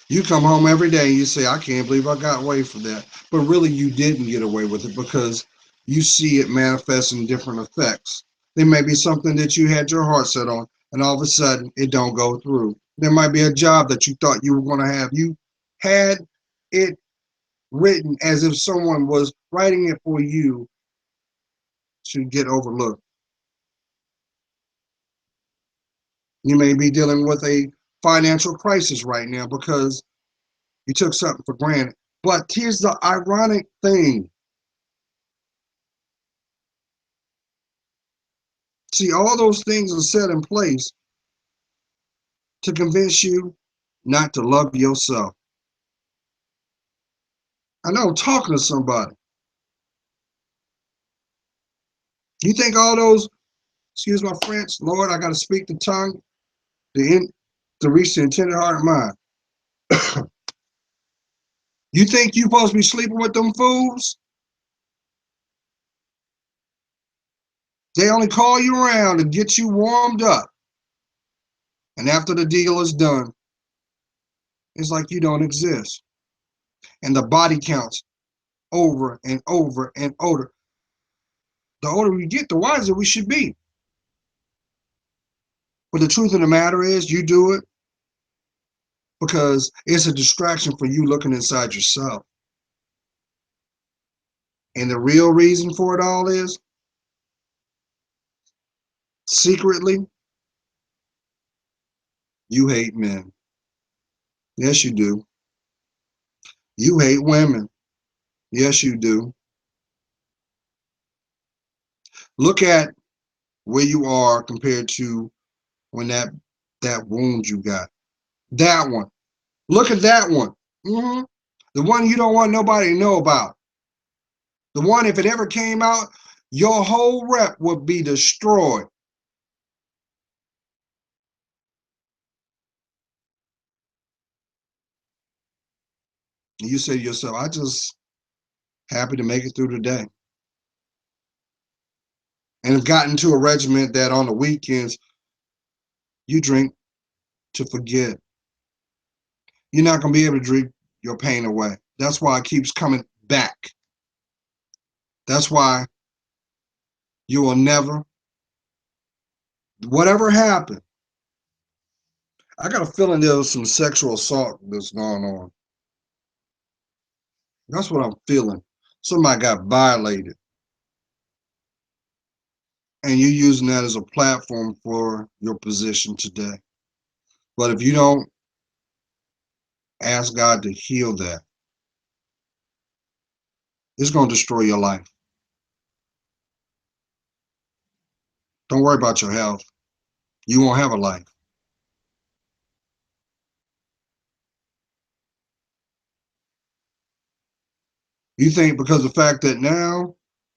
You come home every day and you say, I can't believe I got away from that. But really, you didn't get away with it, because you see it manifest in different effects. There may be something that you had your heart set on, and all of a sudden it don't go through. There might be a job that you thought you were going to have. You had it written as if someone was writing it for you to get overlooked. You may be dealing with a financial crisis right now because you took something for granted. But here's the ironic thing. See, all those things are set in place to convince you not to love yourself. I know, talking to somebody. You think all those, excuse my French, Lord, I got to speak the tongue to reach the intended heart of mine. You think you supposed to be sleeping with them fools? They only call you around to get you warmed up. And after the deal is done, it's like you don't exist. And the body counts over and over and over. The older we get, the wiser we should be. But the truth of the matter is, you do it because it's a distraction for you looking inside yourself. And the real reason for it all is, secretly, you hate men. Yes, you do. You hate women. Yes, you do. Look at where you are compared to when that wound you got. That one. Look at that one. The one you don't want nobody to know about. The one, if it ever came out, your whole rep would be destroyed. And you say to yourself, I just happy to make it through the day. And have gotten to a regiment that on the weekends, you drink to forget. You're not going to be able to drink your pain away. That's why it keeps coming back. That's why you will never, whatever happened. I got a feeling there was some sexual assault that's going on. That's what I'm feeling. Somebody got violated. And you're using that as a platform for your position today. But if you don't ask God to heal that, it's going to destroy your life. Don't worry about your health. You won't have a life. You think because of the fact that now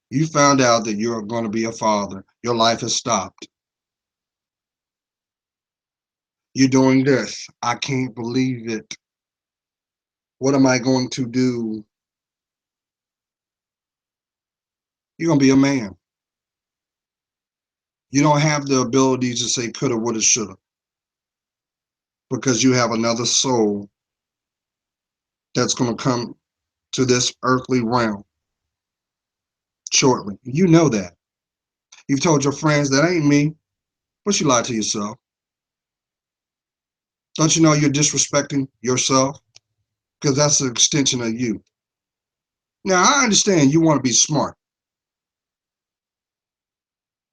you found out that you're going to be a father, your life has stopped. You're doing this. I can't believe it. What am I going to do? You're going to be a man. You don't have the ability to say coulda, woulda, shoulda, because you have another soul that's going to come to this earthly realm shortly. You know that. You've told your friends that ain't me, but you lied to yourself. Don't you know you're disrespecting yourself? Because that's an extension of you. Now, I understand you want to be smart.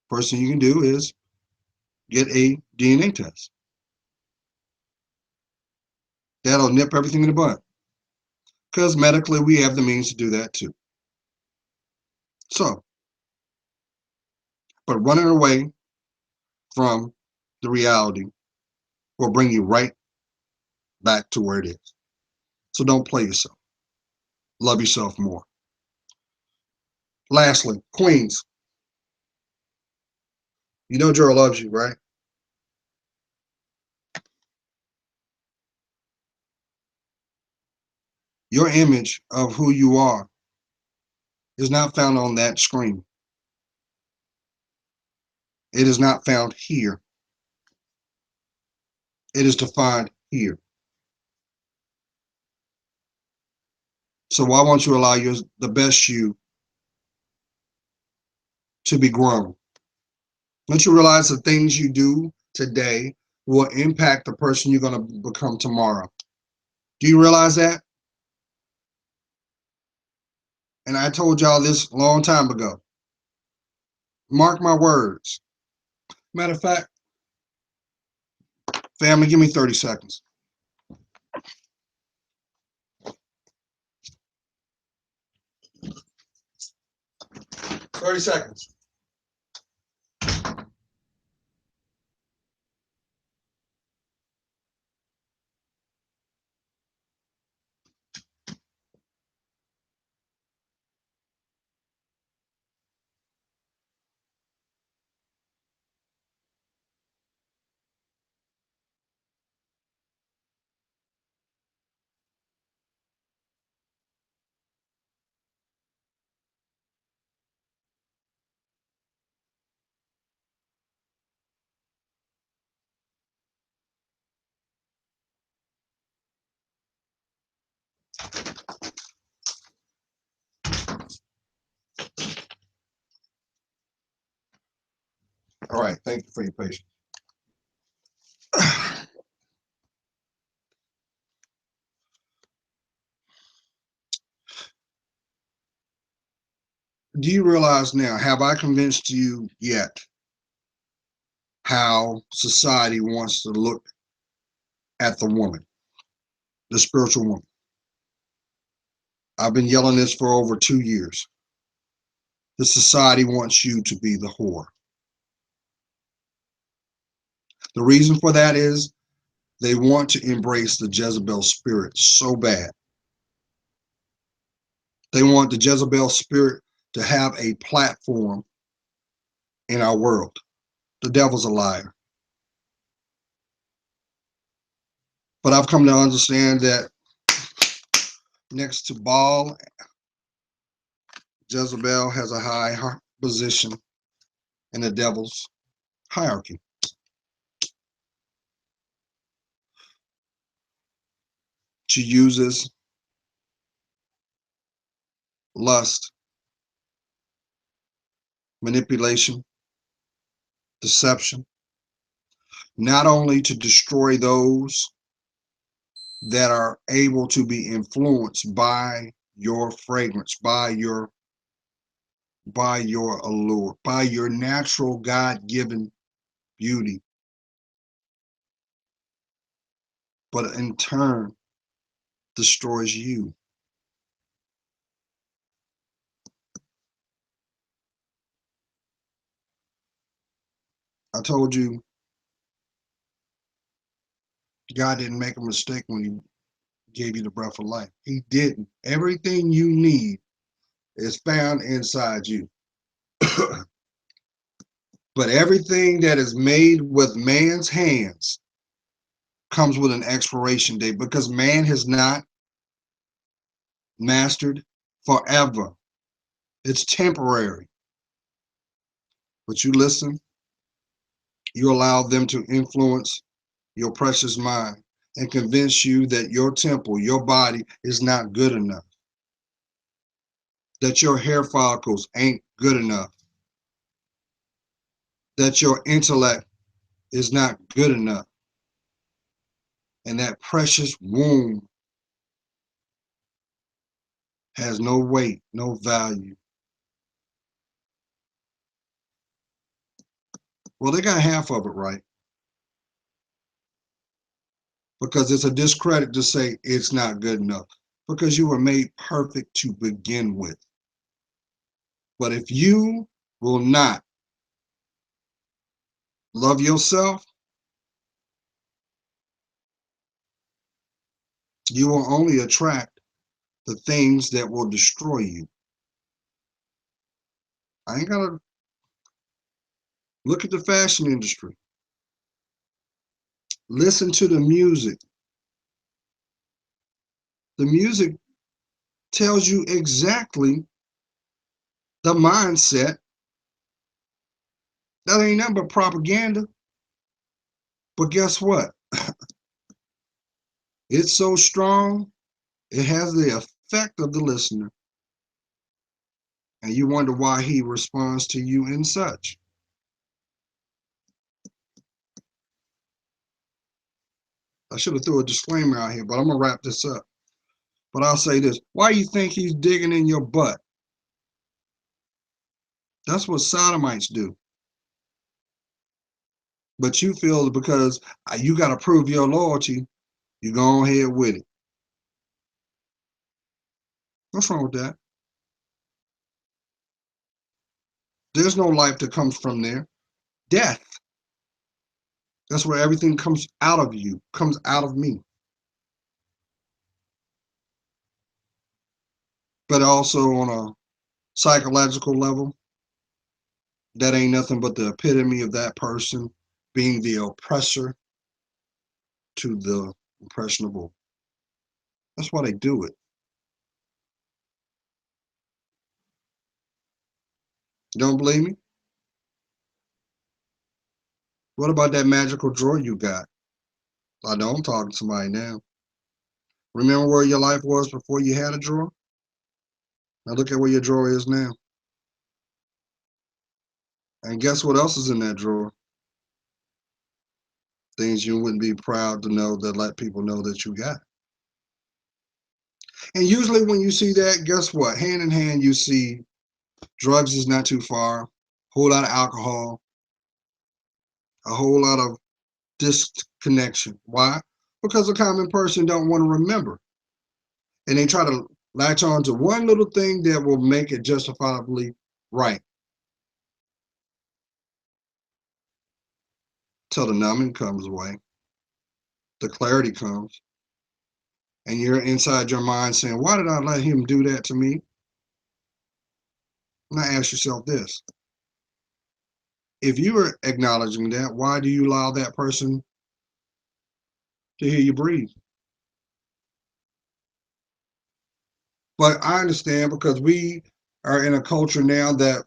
First thing you can do is get a DNA test. That'll nip everything in the bud. Because medically, we have the means to do that too. So, but running away from the reality will bring you right back to where it is. So don't play yourself. Love yourself more. Lastly, Queens, you know Joe loves you, right? Your image of who you are is not found on that screen. It is not found here. It is defined here. So why won't you allow the best you to be grown? Don't you realize the things you do today will impact the person you're going to become tomorrow? Do you realize that? And I told y'all this a long time ago. Mark my words. Matter of fact, family, give me 30 seconds. 30 seconds. All right. Thank you for your patience. Do you realize now, have I convinced you yet how society wants to look at the woman, the spiritual woman? I've been yelling this for over 2 years. The society wants you to be the whore. The reason for that is they want to embrace the Jezebel spirit so bad. They want the Jezebel spirit to have a platform in our world. The devil's a liar. But I've come to understand that next to Baal, Jezebel has a high position in the devil's hierarchy. She uses lust, manipulation, deception, not only to destroy those that are able to be influenced by your fragrance, by your allure, by your natural God-given beauty, but in turn destroys you. I told you God didn't make a mistake when he gave you the breath of life. He didn't. Everything you need is found inside you. But everything that is made with man's hands comes with an expiration date because man has not mastered forever. It's temporary. But you listen, you allow them to influence your precious mind and convince you that your temple, your body is not good enough, that your hair follicles ain't good enough, that your intellect is not good enough, and that precious womb has no weight, no value. Well, they got half of it right because it's a discredit to say it's not good enough because you were made perfect to begin with. But if you will not love yourself, you will only attract the things that will destroy you. I ain't gotta look at the fashion industry. Listen to the music. The music tells you exactly the mindset. That ain't nothing but propaganda. But guess what? It's so strong, it has the effect of the listener. And you wonder why he responds to you in such. I should have threw a disclaimer out here, but I'm gonna wrap this up. But I'll say this. Why do you think he's digging in your butt? That's what sodomites do. But you feel because you got to prove your loyalty, you go ahead with it. What's wrong with that? There's no life that comes from there. Death. That's where everything comes out of you, comes out of me. But also on a psychological level, that ain't nothing but the epitome of that person being the oppressor to the impressionable. That's why they do it. You don't believe me? What about that magical drawer you got? I know I'm talking to somebody now. Remember where your life was before you had a drawer? Now look at where your drawer is now. And guess what else is in that drawer? Things you wouldn't be proud to know that let people know that you got. And usually when you see that, guess what? Hand in hand, you see drugs is not too far, a whole lot of alcohol, a whole lot of disconnection. Why? Because a common person don't want to remember. And they try to latch on to one little thing that will make it justifiably right. till the numbing comes away, the clarity comes, and you're inside your mind saying, why did I let him do that to me? Now ask yourself this. If you are acknowledging that, why do you allow that person to hear you breathe? But I understand because we are in a culture now that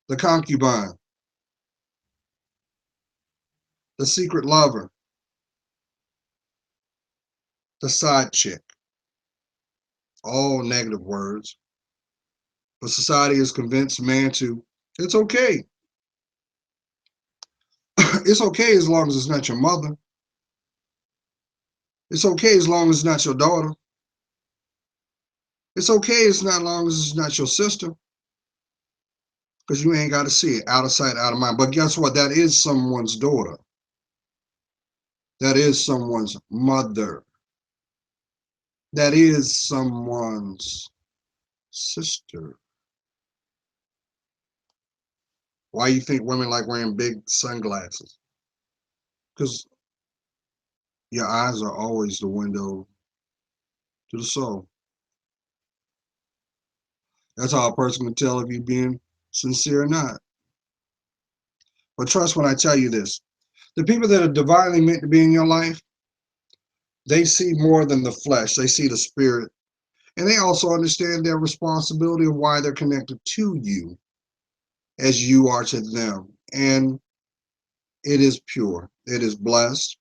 the concubine, the secret lover, the side chick, all negative words. But society has convinced man to, it's okay. It's okay as long as it's not your mother. It's okay as long as it's not your daughter. It's okay as long as it's not your sister. Because you ain't got to see it. Out of sight, out of mind. But guess what? That is someone's daughter. That is someone's mother. That is someone's sister. Why you think women like wearing big sunglasses? Because your eyes are always the window to the soul. That's how a person can tell if you're being sincere or not. But trust when I tell you this. The people that are divinely meant to be in your life, they see more than the flesh. They see the spirit. And they also understand their responsibility of why they're connected to you as you are to them. And it is pure. It is blessed.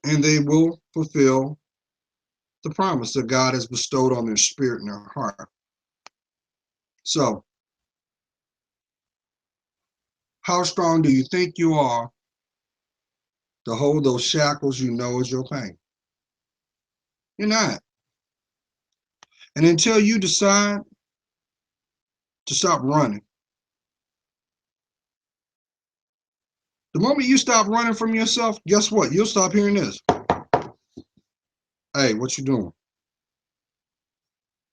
And they will fulfill the promise that God has bestowed on their spirit and their heart. So, how strong do you think you are to hold those shackles you know is your pain? You're not. And until you decide to stop running, the moment you stop running from yourself, guess what? You'll stop hearing this. Hey, what you doing?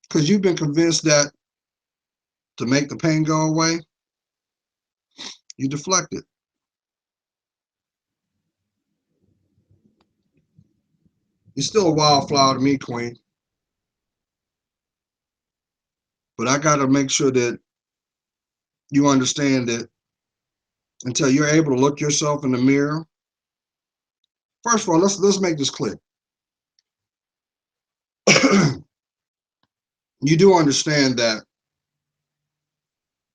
Because you've been convinced that to make the pain go away, you deflect it. You're still a wildflower to me, Queen. But I got to make sure that you understand that until you're able to look yourself in the mirror. First of all, let's make this clear. You do understand that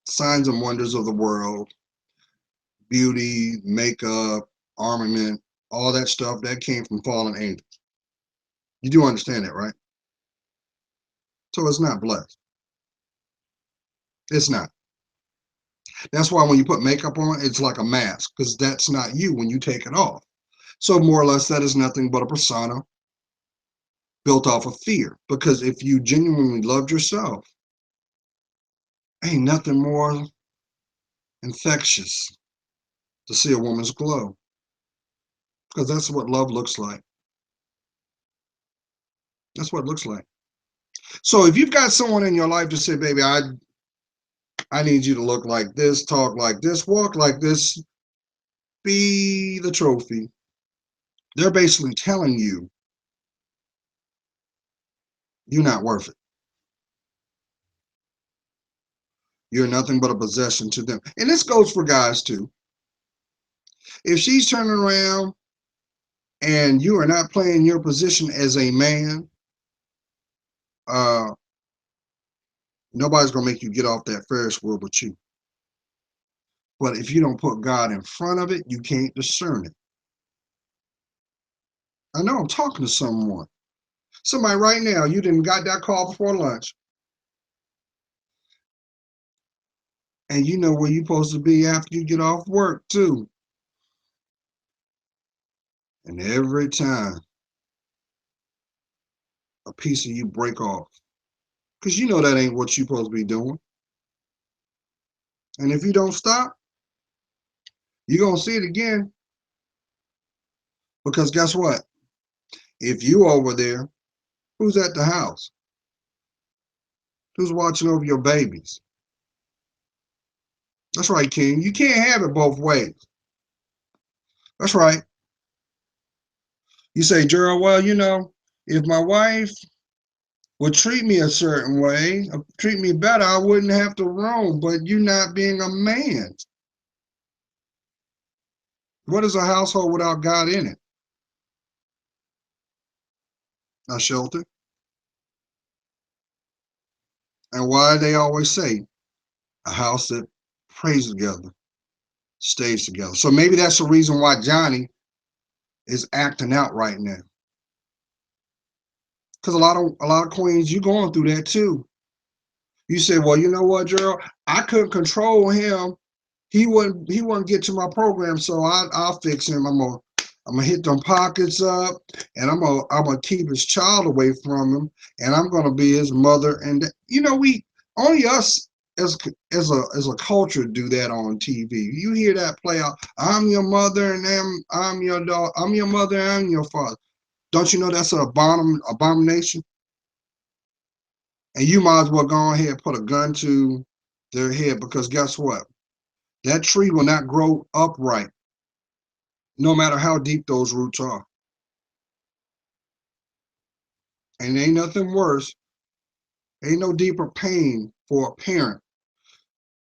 signs and wonders of the world, beauty, makeup, armament, all that stuff, that came from fallen angels. You do understand that, right? So it's not blessed. It's not. That's why when you put makeup on, it's like a mask, because that's not you when you take it off. So more or less, that is nothing but a persona built off of fear. Because if you genuinely loved yourself, ain't nothing more infectious to see a woman's glow. Because that's what love looks like. That's what it looks like. So if you've got someone in your life to say, baby, I need you to look like this, talk like this, walk like this, be the trophy. They're basically telling you you're not worth it. You're nothing but a possession to them. And this goes for guys too. If she's turning around and you are not playing your position as a man, nobody's going to make you get off that Ferris wheel but you. But if you don't put God in front of it, you can't discern it. I know I'm talking to someone. Somebody right now, you didn't got that call before lunch. And you know where you're supposed to be after you get off work too. And every time a piece of you break off, because you know that ain't what you're supposed to be doing. And if you don't stop, you're going to see it again. Because guess what? If you over there, who's at the house? Who's watching over your babies? That's right, King. You can't have it both ways. That's right. You say, Gerald, well, if my wife would treat me a certain way, treat me better, I wouldn't have to roam. But you not being a man. What is a household without God in it? A shelter. And why they always say a house that prays together stays together. So maybe that's the reason why Johnny is acting out right now. Because a lot of queens, you going through that too. You say, well, you know what, Gerald? I couldn't control him. He wouldn't get to my program, so I'll fix him. I'm gonna hit them pockets up, and I'm gonna keep his child away from him, and I'm gonna be his mother. And we only us as a culture do that on TV. You hear that play out. I'm your mother, and I'm your dog. I'm your mother, and I'm your father. Don't you know that's an abomination? And you might as well go ahead and put a gun to their head, because guess what? That tree will not grow upright, no matter how deep those roots are. And ain't nothing worse, ain't no deeper pain for a parent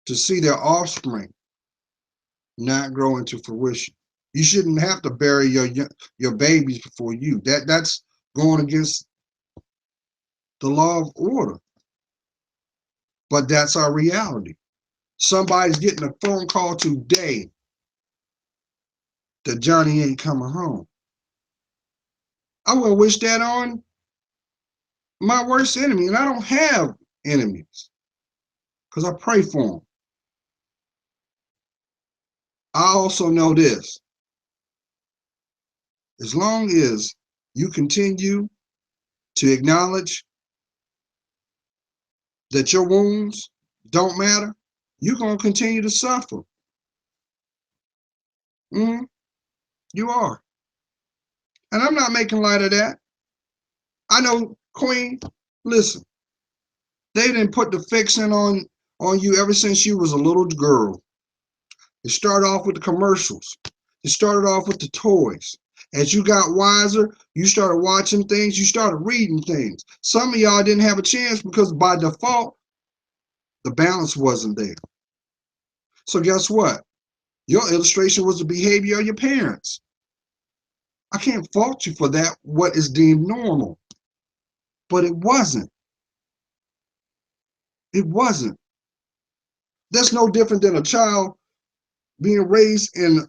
to see their offspring not grow into fruition. You shouldn't have to bury your babies before you. That's going against the law of order. But that's our reality. Somebody's getting a phone call today that Johnny ain't coming home. I wouldn't wish that on my worst enemy, and I don't have enemies because I pray for them. I also know this: as long as you continue to acknowledge that your wounds don't matter, you're going to continue to suffer. Mm, you are. And I'm not making light of that. I know, Queen, listen, they didn't put the fixing on you ever since you was a little girl. It started off with the commercials. It started off with the toys. As you got wiser, you started watching things, you started reading things. Some of y'all didn't have a chance because by default, the balance wasn't there. So guess what? Your illustration was the behavior of your parents. I can't fault you for that, what is deemed normal. But it wasn't. It wasn't. That's no different than a child being raised in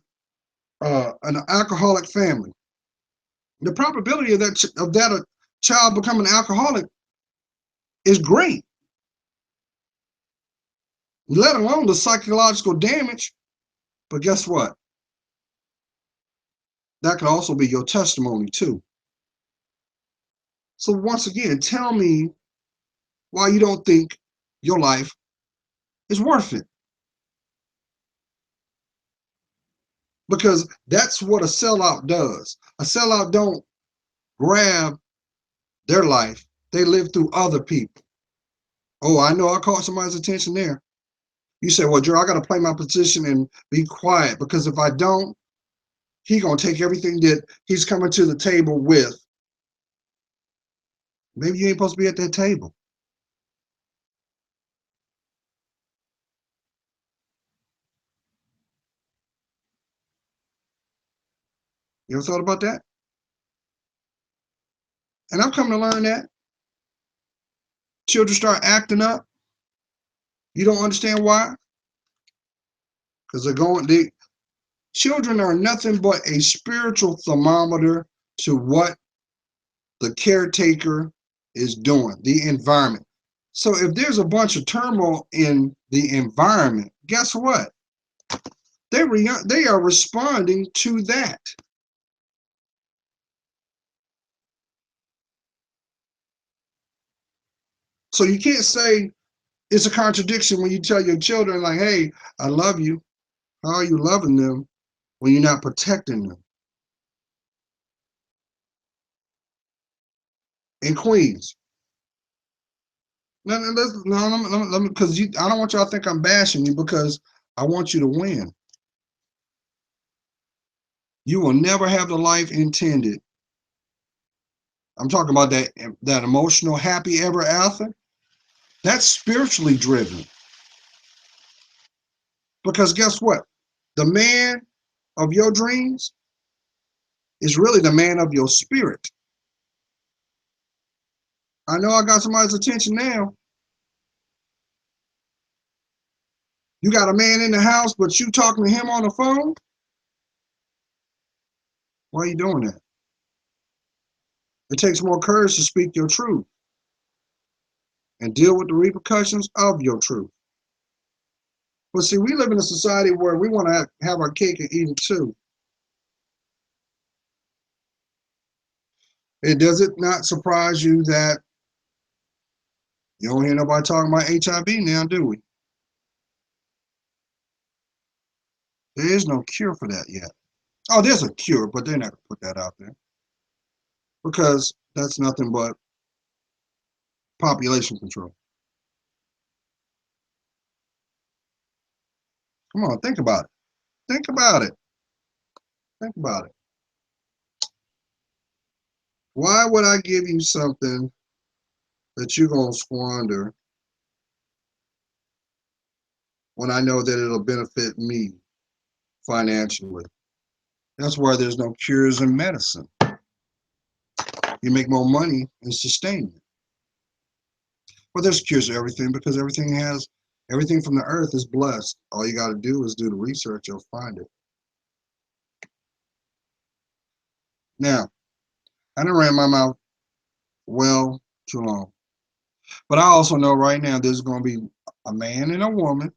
an alcoholic family. The probability of that a child becoming alcoholic is great, let alone the psychological damage. But guess what? That could also be your testimony too. So once again, tell me why you don't think your life is worth it. Because that's what a sellout does. A sellout don't grab their life. They live through other people. Oh, I know I caught somebody's attention there. You say, well, Joe, I got to play my position and be quiet, because if I don't, he going to take everything that he's coming to the table with. Maybe you ain't supposed to be at that table. You ever thought about that? And I'm coming to learn that. Children start acting up. You don't understand why? Because children are nothing but a spiritual thermometer to what the caretaker is doing, the environment. So if there's a bunch of turmoil in the environment, guess what? They are responding to that. So you can't say it's a contradiction when you tell your children, like, hey, I love you. How are you loving them when you're not protecting them? And Queens, no, because I don't want y'all to think I'm bashing you, because I want you to win. You will never have the life intended. I'm talking about that emotional happy ever after. That's spiritually driven. Because guess what? The man of your dreams is really the man of your spirit. I know I got somebody's attention now. You got a man in the house, but you talking to him on the phone? Why are you doing that? It takes more courage to speak your truth and deal with the repercussions of your truth. But see, we live in a society where we want to have our cake and eat it too. Does it not surprise you that you don't hear nobody talking about HIV now, do we? There is no cure for that yet. Oh, there's a cure, but they're not going to put that out there because that's nothing but population control. Come on, think about it. Think about it. Think about it. Why would I give you something that you're going to squander when I know that it'll benefit me financially? That's why there's no cures in medicine. You make more money in sustainment. Well, there's cures for everything because everything from the earth is blessed. All you got to do is do the research, you'll find it. Now, I done ran my mouth well too long. But I also know right now there's going to be a man and a woman.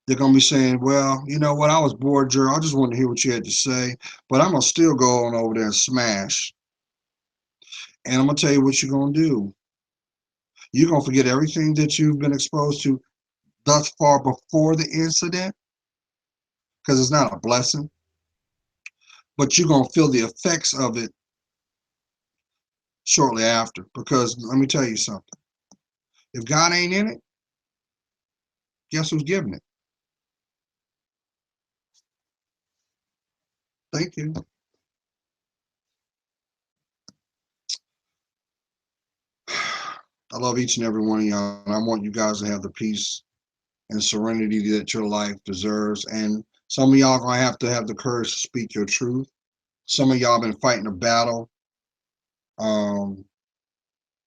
They're going to be saying, well, you know what? I was bored, Joe. I just wanted to hear what you had to say. But I'm going to still go on over there and smash. And I'm going to tell you what you're going to do. You're going to forget everything that you've been exposed to thus far before the incident because it's not a blessing. But you're going to feel the effects of it shortly after. Because let me tell you something. If God ain't in it, guess who's giving it? Thank you. I love each and every one of y'all, and I want you guys to have the peace and serenity that your life deserves. And some of y'all gonna have to have the courage to speak your truth. Some of y'all been fighting a battle um,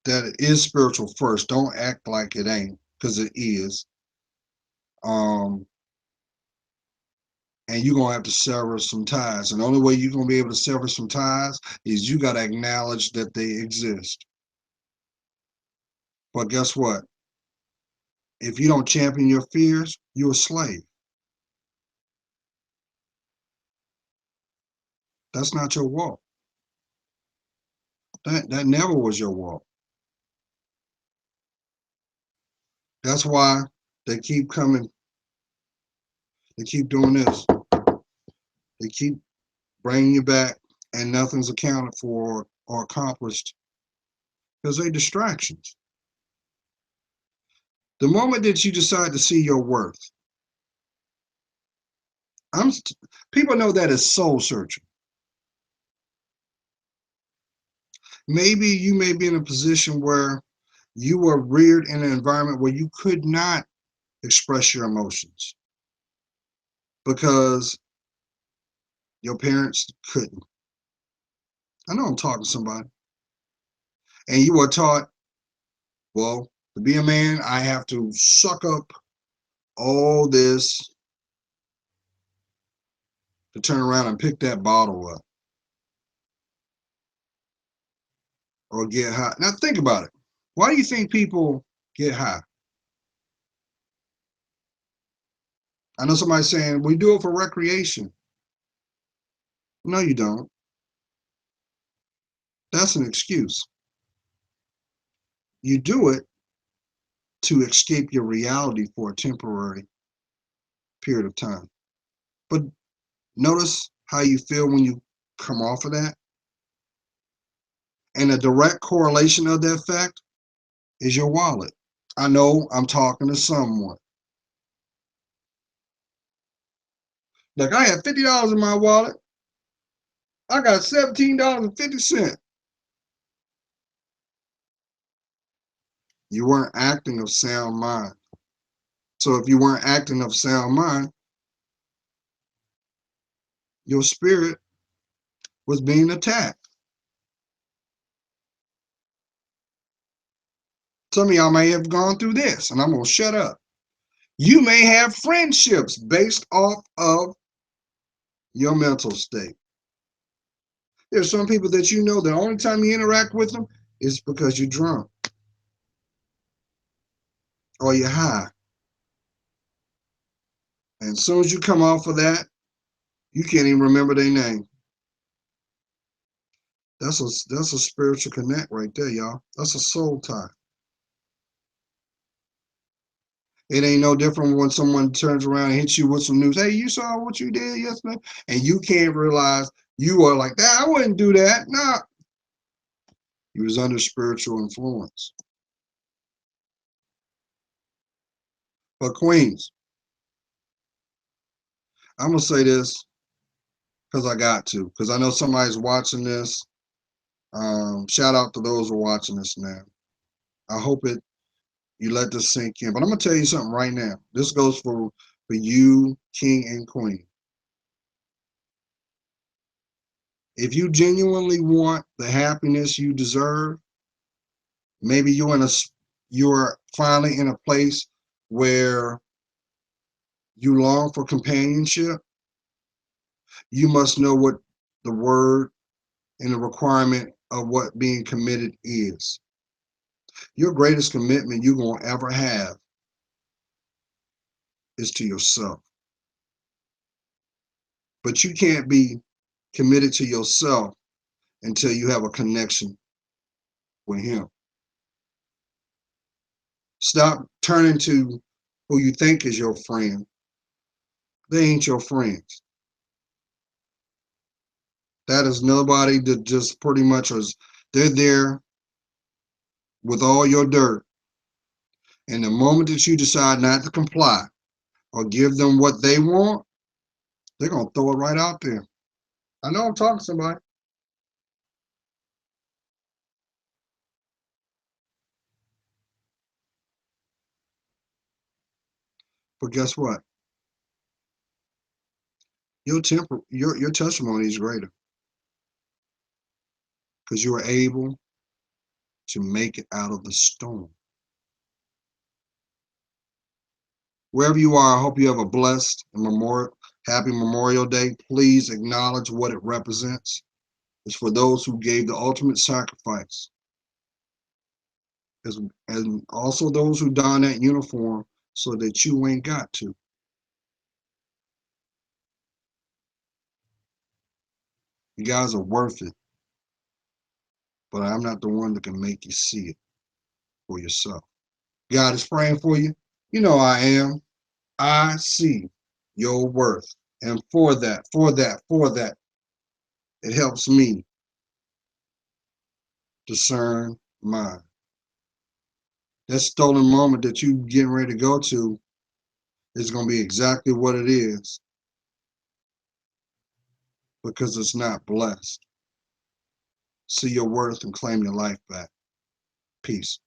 that is spiritual first. Don't act like it ain't, because it is. Um, and you're gonna have to sever some ties. And the only way you're gonna be able to sever some ties is you gotta acknowledge that they exist. But guess what? If you don't champion your fears, you're a slave. That's not your walk. That never was your walk. That's why they keep coming. They keep doing this. They keep bringing you back, and nothing's accounted for or accomplished because they're distractions. The moment that you decide to see your worth, people know that as soul searching. Maybe you may be in a position where you were reared in an environment where you could not express your emotions because your parents couldn't. I know I'm talking to somebody. And you were taught, well, to be a man, I have to suck up all this to turn around and pick that bottle up or get high. Now think about it. Why do you think people get high? I know somebody saying we do it for recreation. No, you don't. That's an excuse. You do it to escape your reality for a temporary period of time. But notice how you feel when you come off of that. And a direct correlation of that fact is your wallet. I know I'm talking to someone. Like I had $50 in my wallet. I got $17.50. You weren't acting of sound mind. So if you weren't acting of sound mind, your spirit was being attacked. Some of y'all may have gone through this, and I'm going to shut up. You may have friendships based off of your mental state. There's some people that you know the only time you interact with them is because you're drunk or you're high. And as soon as you come off of that, you can't even remember their name. That's a spiritual connect right there, y'all. That's a soul tie. It ain't no different when someone turns around and hits you with some news. Hey, you saw what you did yesterday? And you can't realize you are like, that. I wouldn't do that. Nah. You was under spiritual influence. But Queens, I'm going to say this because I got to. Because I know somebody's watching this. Shout out to those who are watching this now. I hope you let this sink in. But I'm going to tell you something right now. This goes for you, king and queen. If you genuinely want the happiness you deserve, maybe you're finally in a place where you long for companionship. You must know what the word and the requirement of what being committed is. Your greatest commitment you're going to ever have is to yourself. But you can't be committed to yourself until you have a connection with him. Stop turning to who you think is your friend. They ain't your friends. That is nobody that just pretty much they're there with all your dirt. And the moment that you decide not to comply or give them what they want, they're going to throw it right out there. I know I'm talking to somebody. But guess what? Your testimony is greater because you were able to make it out of the storm. Wherever you are, I hope you have a blessed and happy Memorial Day. Please acknowledge what it represents. It's for those who gave the ultimate sacrifice, and also those who don that uniform so that you ain't got to. You guys are worth it, but I'm not the one that can make you see it for yourself. God is praying for you. You know I am. I see your worth. And for that, it helps me discern mine. That stolen moment that you getting ready to go to is going to be exactly what it is because it's not blessed. See your worth and claim your life back. Peace.